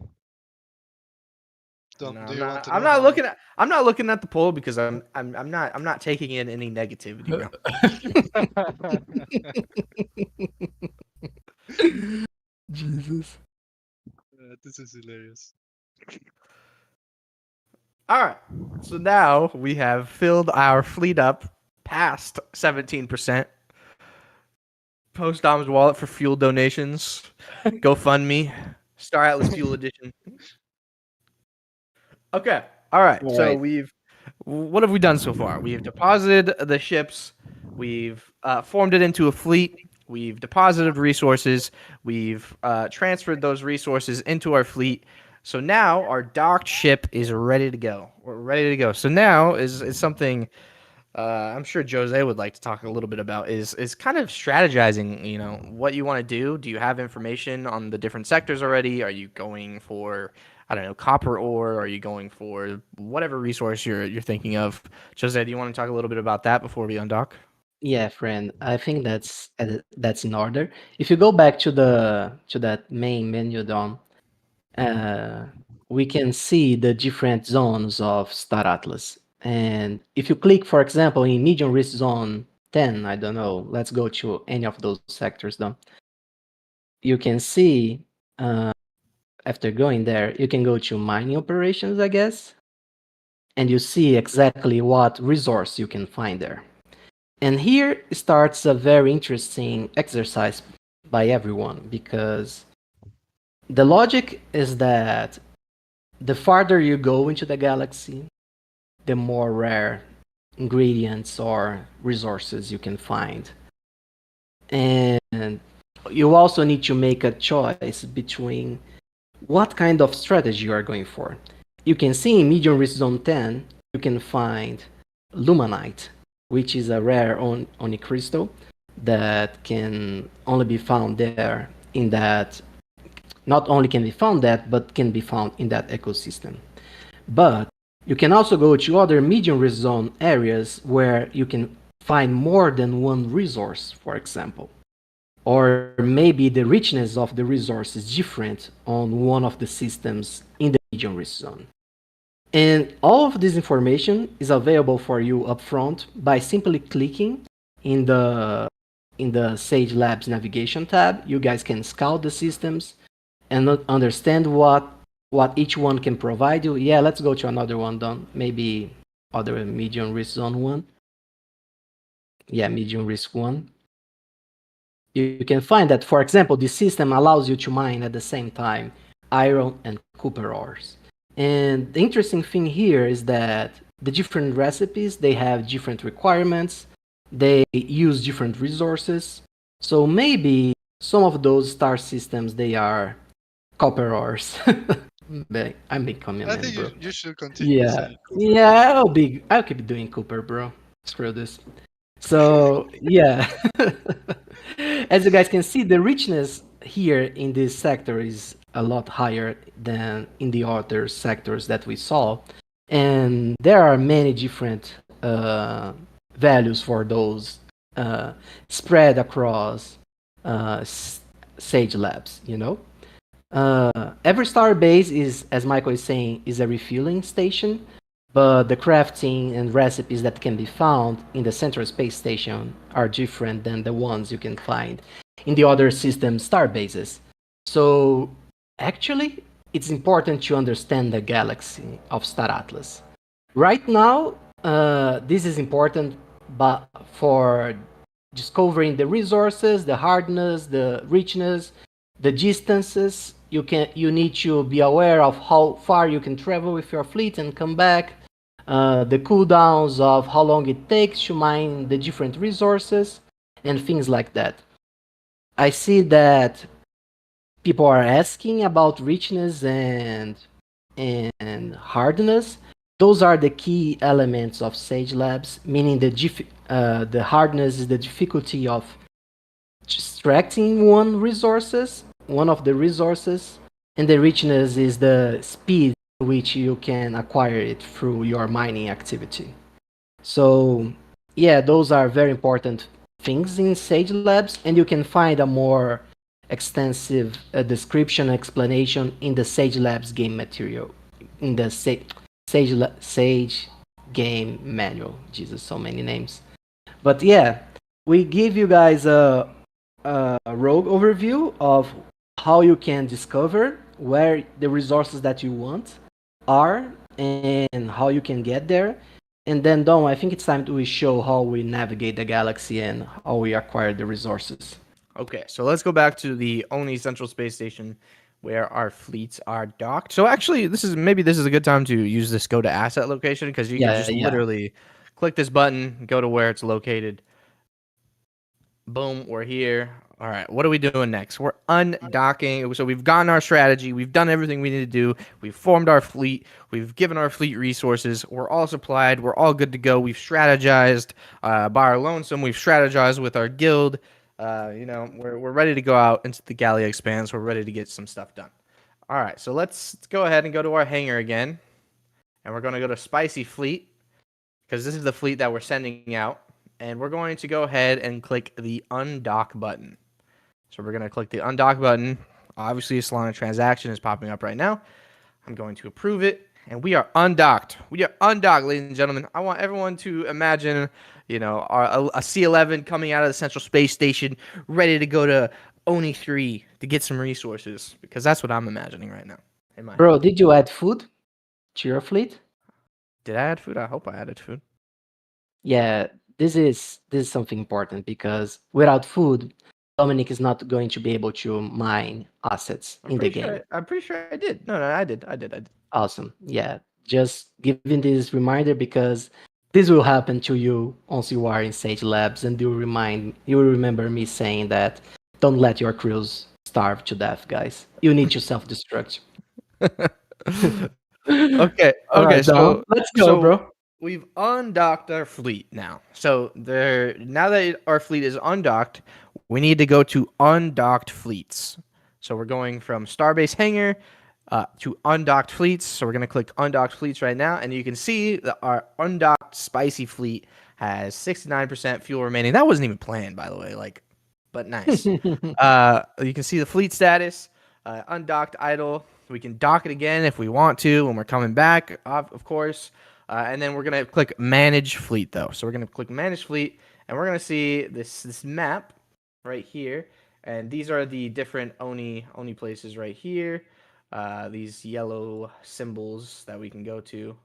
No, Do you want to I'm know not how looking at. I'm not looking at the poll because I'm not taking in any negativity, bro. Jesus. this is hilarious. All right. So now we have filled our fleet up past 17%. Post Dom's wallet for fuel donations. GoFundMe. Star Atlas Fuel Edition. Okay. All right. All So right. what have we done so far? We've deposited the ships. We've formed it into a fleet. We've deposited resources. We've transferred those resources into our fleet. So now our docked ship is ready to go. We're ready to go. So now is something I'm sure Jose would like to talk a little bit about is kind of strategizing, what you want to do. Do you have information on the different sectors already? Are you going for, I don't know, copper ore? Are you going for whatever resource you're thinking of? Jose, do you want to talk a little bit about that before we undock? Yeah, friend. I think that's in order. If you go back to that main menu, Dom, uh, we can see the different zones of Star Atlas. And if you click, for example, in medium risk zone 10, I don't know, let's go to any of those sectors, Dom. You can see, after going there, you can go to mining operations, I guess, and you see exactly what resource you can find there. And here starts a very interesting exercise by everyone, because the logic is that the farther you go into the galaxy, the more rare ingredients or resources you can find. And you also need to make a choice between what kind of strategy you are going for. You can see in medium risk zone 10, you can find Lumanite, which is a rare onyx crystal that can only be found there in that, not only can be found that, but can be found in that ecosystem. But you can also go to other medium risk zone areas where you can find more than one resource, for example. Or maybe the richness of the resource is different on one of the systems in the medium risk zone. And all of this information is available for you upfront by simply clicking in the Sage Labs navigation tab. You guys can scout the systems and understand what each one can provide you. Yeah, let's go to another one, Don. Maybe other medium risk zone one. Yeah, medium risk one. You can find that, for example, this system allows you to mine at the same time iron and copper ores. And the interesting thing here is that the different recipes, they have different requirements, they use different resources. So maybe some of those star systems, they are copper ores. I'm becoming a I man, think bro. you should continue Yeah, saying Cooper. yeah, I'll keep doing Cooper, bro. Screw this. So yeah, as you guys can see, the richness here in this sector is a lot higher than in the other sectors that we saw, and there are many different values for those spread across Sage Labs. Every star base is, as Michael is saying, is a refueling station, but the crafting and recipes that can be found in the Central Space Station are different than the ones you can find in the other system star bases. So actually, it's important to understand the galaxy of Star Atlas. Right now, this is important, but for discovering the resources, the hardness, the richness, the distances, you need to be aware of how far you can travel with your fleet and come back, the cooldowns of how long it takes to mine the different resources, and things like that. I see that people are asking about richness and hardness. Those are the key elements of Sage Labs, meaning the hardness is the difficulty of extracting one of the resources, and the richness is the speed which you can acquire it through your mining activity. So, yeah, those are very important things in Sage Labs, and you can find a more extensive description explanation in the Sage Labs game material, in the Sage game manual. Jesus, so many names. But yeah, we give you guys a rogue overview of how you can discover where the resources that you want are and how you can get there. And then, Dom, I think it's time to we show how we navigate the galaxy and how we acquire the resources. Okay, so let's go back to the only central space station where our fleets are docked. So actually, this is a good time to use this go to asset location because you can Yeah, just yeah. literally click this button, go to where it's located. Boom, we're here. All right, what are we doing next? We're undocking. So we've gotten our strategy. We've done everything we need to do. We've formed our fleet. We've given our fleet resources. We're all supplied. We're all good to go. We've strategized by our lonesome. We've strategized with our guild. We're ready to go out into the Gallia Expanse. We're ready to get some stuff done. All right, so let's go ahead and go to our hangar again. And we're going to go to Spicy Fleet because this is the fleet that we're sending out. And we're going to go ahead and click the undock button. So we're going to click the undock button. Obviously, a Solana transaction is popping up right now. I'm going to approve it. And we are undocked. We are undocked, ladies and gentlemen. I want everyone to imagine, a C-11 coming out of the Central Space Station, ready to go to Oni 3 to get some resources. Because that's what I'm imagining right now in my Bro, head. did you add food to your fleet? Did I add food? I hope I added food. Yeah, this is something important because without food, Dominic is not going to be able to mine assets in the game. I'm pretty sure I did. No, I did. Awesome. Yeah. Just giving this reminder because this will happen to you once you are in Sage Labs and you will remember me saying that don't let your crews starve to death, guys. You need to self-destruct. Okay. All Okay. right, Dom. So Let's go, so bro. we've undocked our fleet now. So now that our fleet is undocked, we need to go to undocked fleets. So we're going from Starbase Hangar to undocked fleets. So we're gonna click undocked fleets right now, and you can see that our undocked Spicy fleet has 69% fuel remaining. That wasn't even planned, by the way. But nice. You can see the fleet status, undocked idle. We can dock it again if we want to when we're coming back, of course. And then we're gonna click Manage Fleet though. So we're gonna click Manage Fleet, and we're gonna see this map right here. And these are the different Oni places right here. These yellow symbols that we can go to.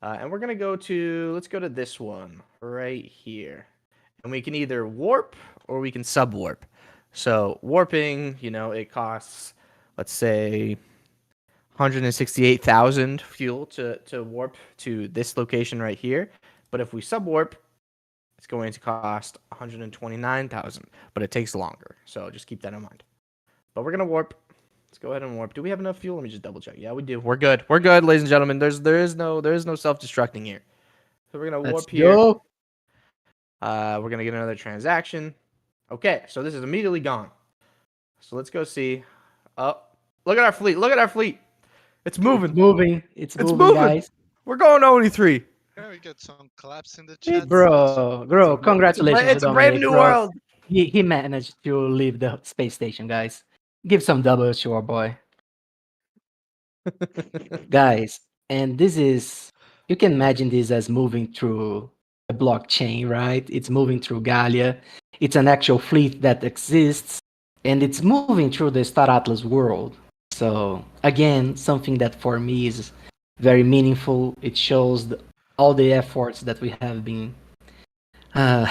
And we're gonna let's go to this one right here. And we can either warp or we can subwarp. So warping, it costs, let's say, 168,000 fuel to warp to this location right here. But if we subwarp, it's going to cost 129,000, but it takes longer. So just keep that in mind. But we're gonna warp. Let's go ahead and warp. Do we have enough fuel? Let me just double check. Yeah, we do. We're good. We're good, ladies and gentlemen. There is no self-destructing here. So we're gonna Let's warp here. go. We're gonna get another transaction. Okay, so this is immediately gone. So let's go see. Oh, look at our fleet. Look at our fleet. It's moving. It's It's moving, moving. guys. We're going to Only 3. Yeah, we got some claps in the chat. Bro, congratulations It's to a brave Dominic, new bro. world. He managed to leave the space station, guys. Give some doubles to our boy. Guys, and this is, you can imagine this as moving through a blockchain, right? It's moving through Gallia. It's an actual fleet that exists, and it's moving through the Star Atlas world. So, again, something that for me is very meaningful. It shows all the efforts that we have been uh,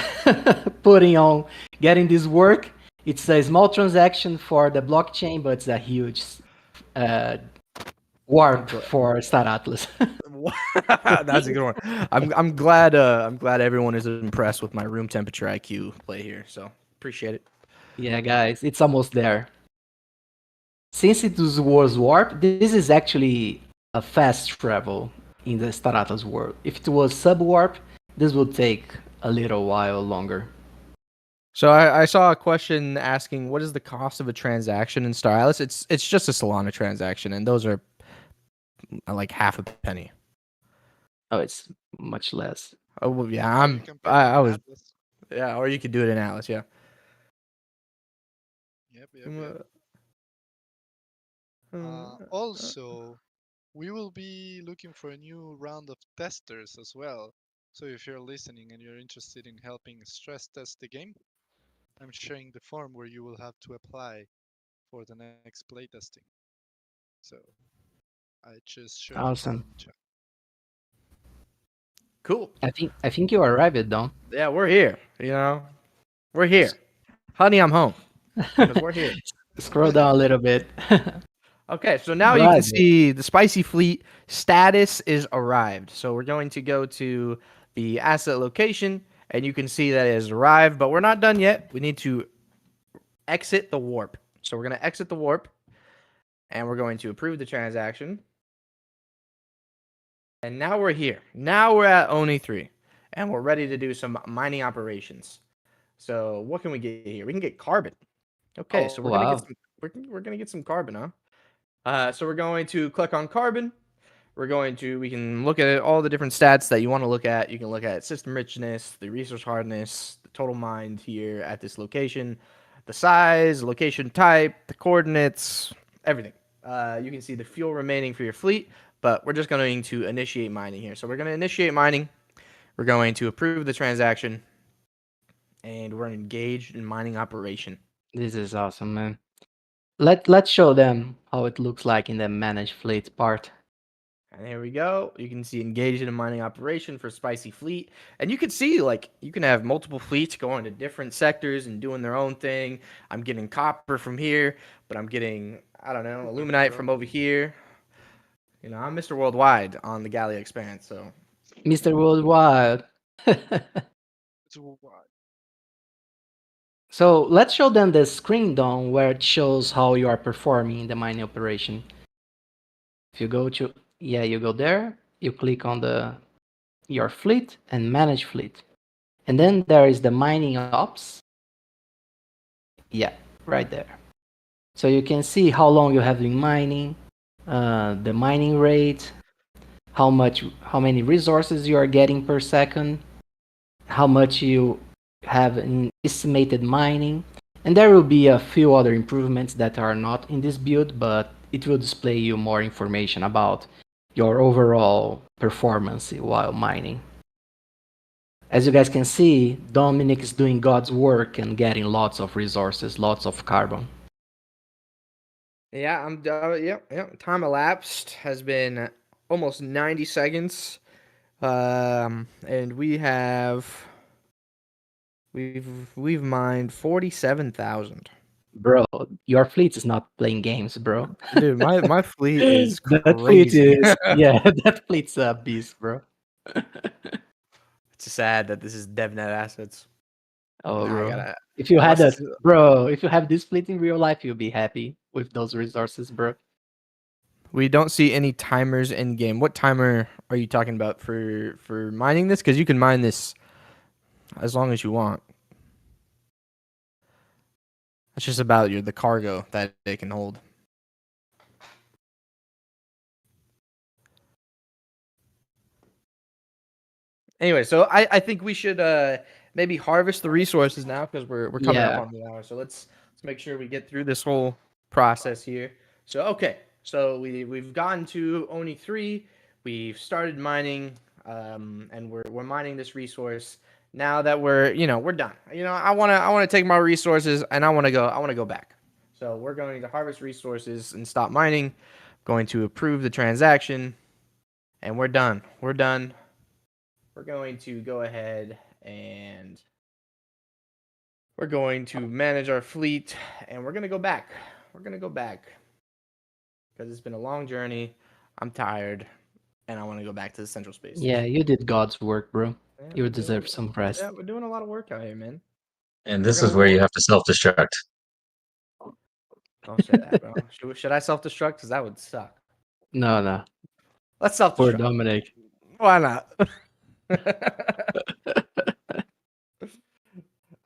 putting on getting this work. It's a small transaction for the blockchain, but it's a huge uh, warp for Star Atlas. That's a good one. I'm glad everyone is impressed with my room temperature IQ play here. So appreciate it. Yeah, guys, it's almost there. Since it was warp, this is actually a fast travel in the Star Atlas world. If it was sub warp, this would take a little while longer. So I saw a question asking what is the cost of a transaction in Star Atlas? It's just a Solana transaction, and those are like half a penny. Oh, it's much less. Oh well, yeah, Or you can pay it I in was Atlas. yeah, or you could do it in Atlas, yeah. Yep. Uh, Also, we will be looking for a new round of testers as well. So if you're listening and you're interested in helping stress test the game, I'm sharing the form where you will have to apply for the next playtesting. So I just shared the form in Awesome. the chat. Cool. I think you arrived, Don. Yeah, we're here. We're here. Honey, I'm home because we're here. Scroll down a little bit. Okay, so now you can Arrived. see the Spicy Fleet status is arrived. So we're going to go to the asset location, and you can see that it has arrived, but we're not done yet. We need to exit the warp. So we're going to exit the warp, and we're going to approve the transaction. And now we're here. Now we're at Oni 3, and we're ready to do some mining operations. So what can we get here? We can get carbon. Okay, Oh, so we're gonna get wow. some. We're gonna get some carbon, huh? So we're going to click on carbon. We can look at all the different stats that you want to look at. You can look at system richness, the resource hardness, the total mined here at this location, the size, location type, the coordinates, everything. You can see the fuel remaining for your fleet, but we're just going to initiate mining here. So we're going to initiate mining. We're going to approve the transaction, and we're engaged in mining operation. This is awesome, man. Let's show them how it looks like in the managed fleet part. And here we go. You can see engaged in a mining operation for Spicy Fleet. And you can see, like, you can have multiple fleets going to different sectors and doing their own thing. I'm getting copper from here, but I'm getting, I don't know, aluminite from over here. I'm Mr. Worldwide on the Gallia Expanse, so. Mr. Worldwide. It's wide. So let's show them the screen down where it shows how you are performing in the mining operation. If you go to, yeah, you go there, you click on your fleet and manage fleet. And then there is the mining ops. Yeah, right there. So you can see how long you have been mining, the mining rate, how many resources you are getting per second, how much you have in estimated mining. And there will be a few other improvements that are not in this build, but it will display you more information about your overall performance while mining. As you guys can see, Dominic is doing God's work and getting lots of resources, lots of carbon. Yeah, Yep. Time elapsed has been almost 90 seconds. And we've mined 47,000. Bro, your fleet is not playing games, bro. Dude, my fleet is That fleet crazy. is, yeah, that fleet's a beast, bro. It's sad that this is DevNet assets. Oh, Now I bro. gotta. If you I had must. that, bro, if you have this fleet in real life, you'll be happy with those resources, bro. We don't see any timers in game. What timer are you talking about for mining this? Because you can mine this as long as you want. It's just about the cargo that they can hold. Anyway, so I think we should maybe harvest the resources now because we're coming up Yeah. on the hour. So let's make sure we get through this whole process here. So okay, so we've gotten to Oni 3. We've started mining, and we're mining this resource. Now that we're done. I wanna take my resources and I wanna go back. So we're going to harvest resources and stop mining. Going to approve the transaction, and we're done. We're done. We're going to go ahead and we're going to manage our fleet, and we're going to go back. We're going to go back because it's been a long journey. I'm tired, and I want to go back to the central space Yeah, station. you did God's work, bro. Yeah, You deserve some rest. yeah, we're doing a lot of work out here, man. And We're this gonna is where you roll. have to self-destruct. Don't say that, bro. Should I self-destruct? Because that would suck. No. Let's Poor self-destruct. Dominic. Why not?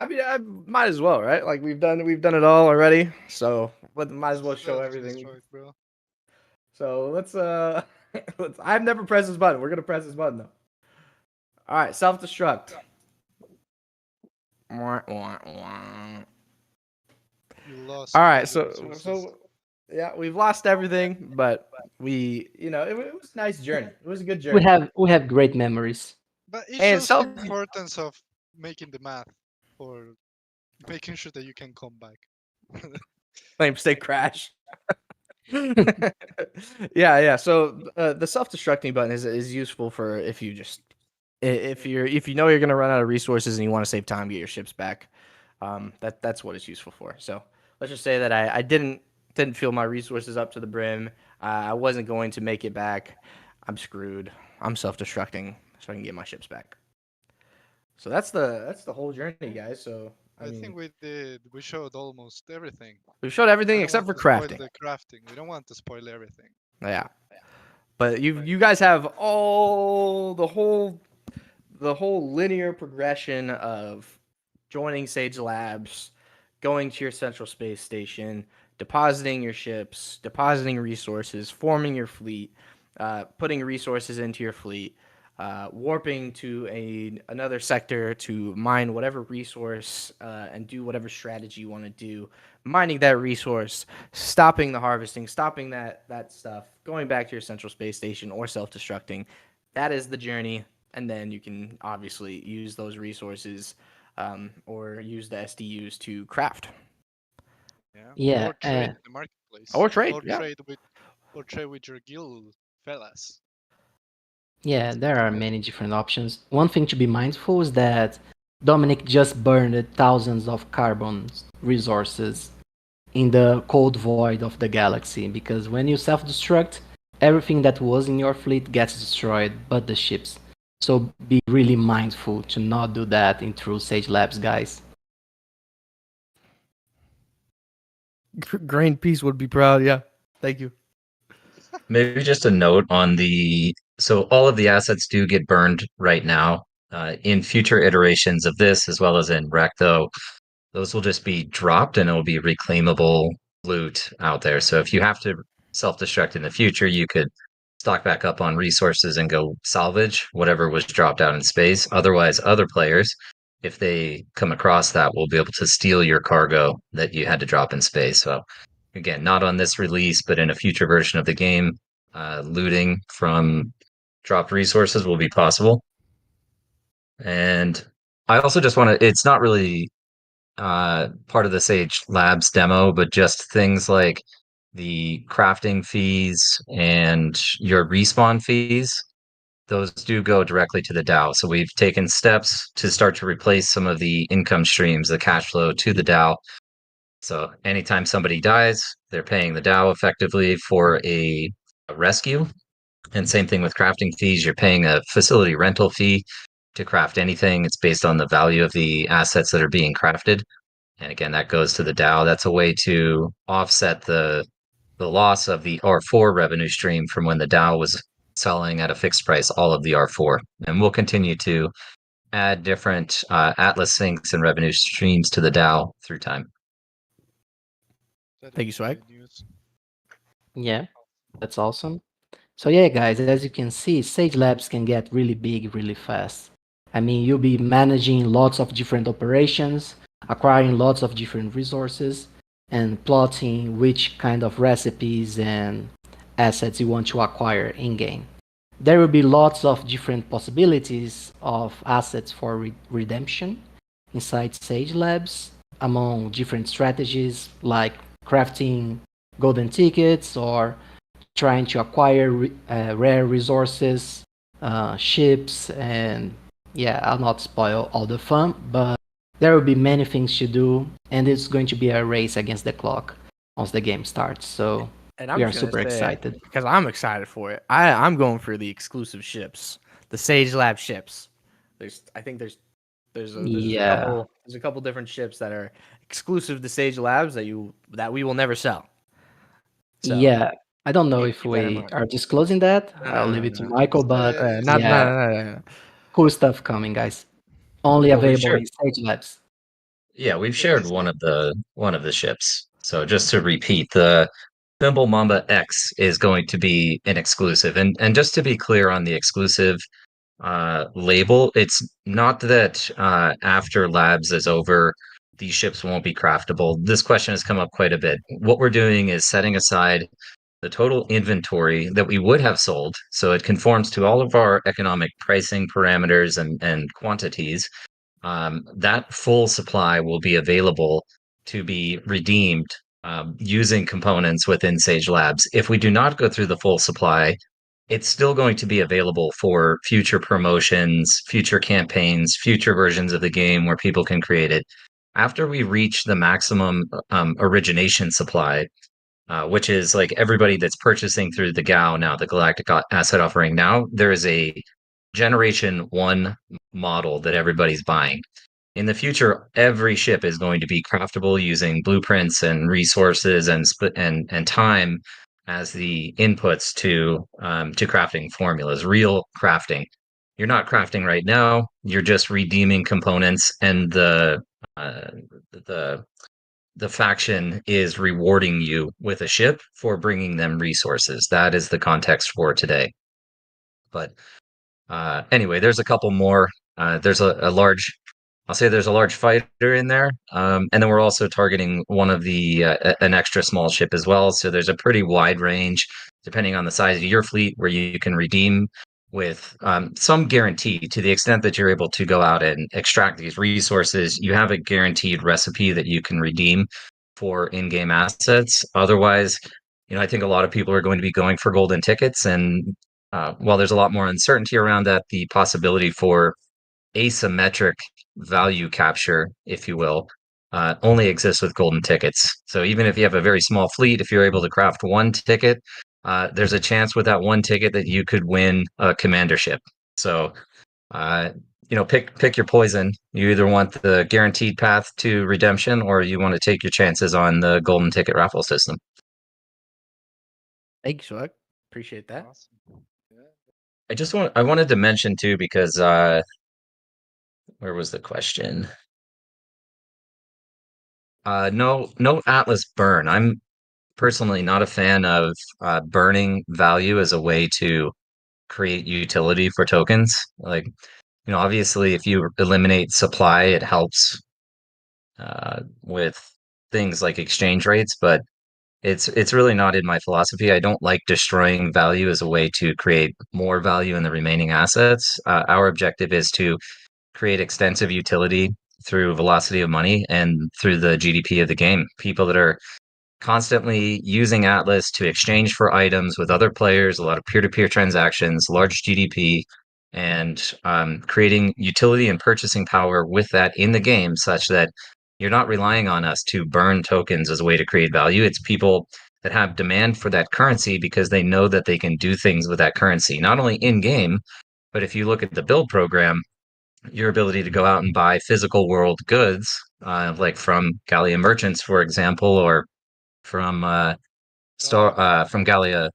I mean, I might as well, right? Like we've done it all already, so might as well show everything. Self-destruct, bro. So let's let's. I've never pressed this button. We're gonna press this button though. All right, self destruct. All You lost all right, your resources. so yeah, we've lost everything, but it was a nice journey. It was a good journey. We have great memories. But it And shows the self importance of making the math for making sure that you can come back. claim state crash. Yeah. So the self destructing button is useful for if you just if you know you're gonna run out of resources and you want to save time, get your ships back. That's what it's useful for. So let's just say that I didn't feel my resources up to the brim. I wasn't going to make it back. I'm screwed. I'm self destructing so I can get my ships back. So that's the whole journey, guys. So I think we showed almost everything. we've showed everything We don't except for want to spoil crafting. the crafting. We don't want to spoil everything. Yeah. But you guys have all the whole linear progression of joining Sage Labs, going to your central space station, depositing your ships, depositing resources, forming your fleet, putting resources into your fleet, warping to another sector to mine whatever resource and do whatever strategy you want to do, mining that resource, stopping the harvesting, stopping that stuff, going back to your central space station or self-destructing. That is the journey, and then you can obviously use those resources or use the SDUs to craft. Yeah, Or trade in the marketplace. Or trade, Or yeah. trade with your guild fellas. yeah, there are many different options. One thing to be mindful is that Dominic just burned thousands of carbon resources in the cold void of the galaxy, because when you self-destruct, everything that was in your fleet gets destroyed but the ships. So be really mindful to not do that in True Sage Labs, guys. Greenpeace would be proud. Yeah, thank you. Maybe just a note on so all of the assets do get burned right now. In future iterations of this, as well as in Rec, though, those will just be dropped and it will be reclaimable loot out there. So if you have to self-destruct in the future, you could stock back up on resources and go salvage whatever was dropped out in space. Otherwise, other players, if they come across that, will be able to steal your cargo that you had to drop in space. So again, not on this release, but in a future version of the game, looting from dropped resources will be possible. And I also just want to, it's not really part of the Sage Labs demo, but just things like the crafting fees and your respawn fees. Those do go directly to the DAO. So we've taken steps to start to replace some of the income streams, the cash flow to the DAO. So anytime somebody dies, they're paying the DAO effectively for a rescue. And same thing with crafting fees. You're paying a facility rental fee to craft anything. It's based on the value of the assets that are being crafted. And again, that goes to the DAO. That's a way to offset the loss of the R4 revenue stream from when the DAO was selling at a fixed price all of the R4. And we'll continue to add different Atlas syncs and revenue streams to the DAO through time. That Thank you, is Swag. good news. Yeah, that's awesome. So yeah, guys, as you can see, Sage Labs can get really big really fast. I mean, you'll be managing lots of different operations, acquiring lots of different resources, and plotting which kind of recipes and assets you want to acquire in-game. There will be lots of different possibilities of assets for redemption inside Sage Labs among different strategies like crafting golden tickets or trying to acquire rare resources, ships, and yeah, I'll not spoil all the fun, but there will be many things to do, and it's going to be a race against the clock once the game starts. So And I'm we are just gonna super say, excited. because I'm excited for it. I'm going for the exclusive ships, the Sage Lab ships. I think there's Yeah, a couple different ships that are exclusive to Sage Labs that we will never sell. So yeah. I don't know if keep that in we mind. are disclosing that. I'll leave it to Michael, but yeah, No. cool stuff coming, guys. Only Well, we available shared in Sage Labs. Yeah, we've for shared this one game. of the ships. So just to repeat, the Thimble Mamba X is going to be an exclusive. And just to be clear on the exclusive label, it's not that after Labs is over, these ships won't be craftable. This question has come up quite a bit. What we're doing is setting aside the total inventory that we would have sold, so it conforms to all of our economic pricing parameters and quantities. That full supply will be available to be redeemed using components within Sage Labs. If we do not go through the full supply, it's still going to be available for future promotions, future campaigns, future versions of the game where people can create it. After we reach the maximum origination supply, which is like everybody that's purchasing through the GAO now, the Galactic Asset Offering now, there is a Generation 1 model that everybody's buying. In the future, every ship is going to be craftable using blueprints and resources and time as the inputs to crafting formulas, real crafting. You're not crafting right now. You're just redeeming components, and uh, the the faction is rewarding you with a ship for bringing them resources. That is the context for today. But anyway, there's a couple more. There's a large, I'll say there's a large fighter in there, and then we're also targeting one of the an extra small ship as well. So there's a pretty wide range, depending on the size of your fleet, where you can redeem with some guarantee to the extent that you're able to go out and extract these resources. You have a guaranteed recipe that you can redeem for in-game assets. Otherwise, I think a lot of people are going to be going for golden tickets, and while there's a lot more uncertainty around that, the possibility for asymmetric value capture, if you will, only exists with golden tickets. So even if you have a very small fleet, if you're able to craft one ticket, there's a chance with that one ticket that you could win a commandership. So, uh, pick your poison. You either want the guaranteed path to redemption, or you want to take your chances on the golden ticket raffle system. Thanks, Swag. Appreciate that. Awesome. Yeah. I wanted to mention too, because where was the question? No Atlas burn. I'm personally not a fan of burning value as a way to create utility for tokens. Like, obviously, if you eliminate supply, it helps with things like exchange rates, but it's really not in my philosophy. I don't like destroying value as a way to create more value in the remaining assets. Our objective is to create extensive utility through velocity of money and through the GDP of the game. People that are constantly using Atlas to exchange for items with other players, a lot of peer-to-peer transactions, large GDP, and creating utility and purchasing power with that in the game, such that you're not relying on us to burn tokens as a way to create value. It's people that have demand for that currency because they know that they can do things with that currency, not only in game, but if you look at the build program, your ability to go out and buy physical world goods, like from Gallia merchants, for example, or from from Gallia,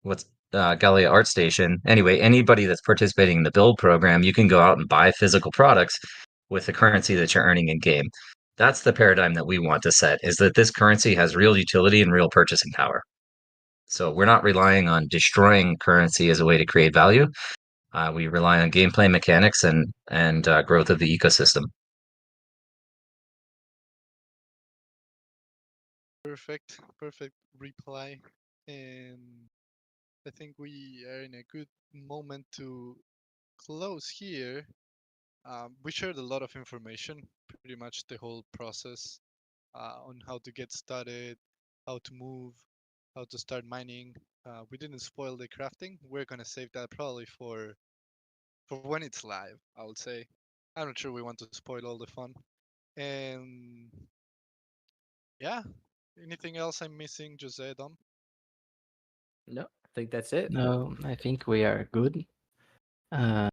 what's Gallia Art Station. Anyway, anybody that's participating in the build program, you can go out and buy physical products with the currency that you're earning in game. That's the paradigm that we want to set, is that this currency has real utility and real purchasing power. So we're not relying on destroying currency as a way to create value. We rely on gameplay mechanics and growth of the ecosystem. Perfect reply. And I think we are in a good moment to close here. We shared a lot of information, pretty much the whole process on how to get started, how to move, how to start mining. We didn't spoil the crafting. We're gonna save that probably for when it's live, I would say. I'm not sure we want to spoil all the fun. And yeah, anything else I'm missing, Jose, Dom? No, I think that's it. No, I think we are good. Uh,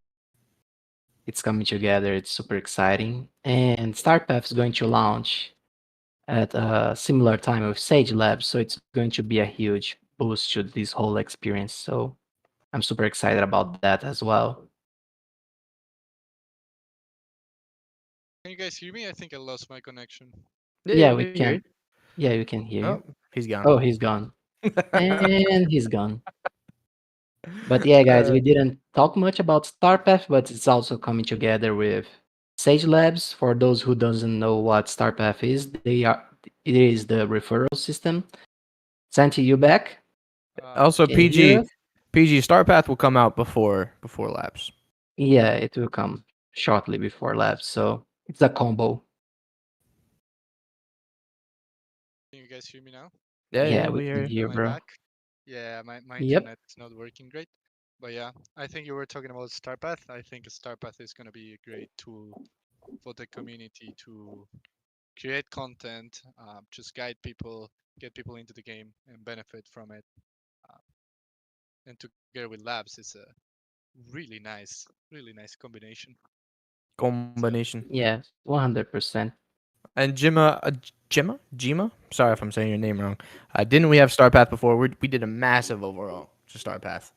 it's coming together. It's super exciting. And StartPath is going to launch at a similar time with Sage Labs, so it's going to be a huge boost to this whole experience. So I'm super excited about that as well. Can you guys hear me? I think I lost my connection. Yeah, we we hear can. Yeah, we can hear you. you. Oh, he's gone. Oh, he's gone. And he's gone. But yeah, guys, Uh, we didn't talk much about StarPath, but it's also coming together with Sage Labs. For those who doesn't know what StarPath is, it is the referral system. Santi, you back? also, Can you hear PG us? PG Star Path will come out before Labs. Yeah, it will come shortly before Labs, so it's a combo. Can you guys hear me now? Yeah, Yeah, yeah, we we hear can you. hear, Am I bro. back? Yeah, my Yep. internet is not working great. But yeah, I think you were talking about StarPath. I think StarPath is gonna be a great tool for the community to create content, just guide people, get people into the game, and benefit from it. Uh, and together with Labs, it's a really nice combination. So Combination. Yeah, 100%. And Jima. Sorry if I'm saying your name wrong. Didn't we have Star Path before? We did a massive overhaul to Star Path.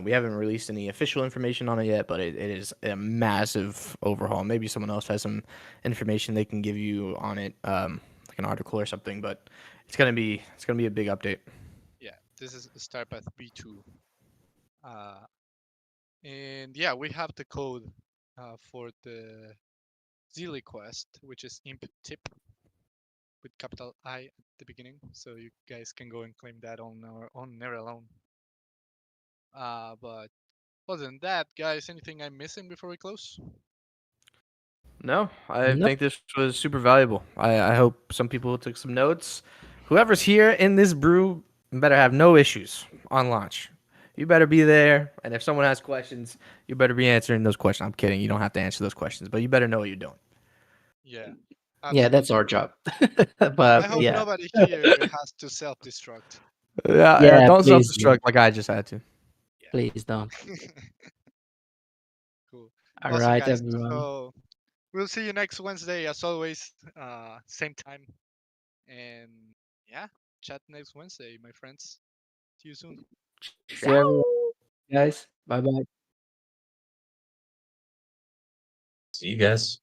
We haven't released any official information on it yet, but it is a massive overhaul. Maybe someone else has some information they can give you on it, like an article or something. But it's gonna be a big update. yeah, this is StarPath B2. Uh, and yeah, we have the code for the Zealy quest, which is imp tip with capital I at the beginning, so you guys can go and claim that on our on Never Alone. But other than that, guys, anything I'm missing before we close? No, I Nope. think this was super valuable. I hope some people took some notes. Whoever's here in this brew better have no issues on launch. You better be there, and if someone has questions, you better be answering those questions. I'm kidding. You don't have to answer those questions, but you better know what you're doing. Yeah, Yeah, that's absolutely. our job. I But hope yeah. nobody here has to self-destruct. Yeah, yeah. Yeah, Don't please self-destruct don't. like I just had to. Please don't. Yeah. Cool. All Awesome, right, guys. everyone. So we'll see you next Wednesday, as always, same time. And yeah, chat next Wednesday, my friends. See you soon. See you, everyone, Ciao. guys. Bye bye. See you guys.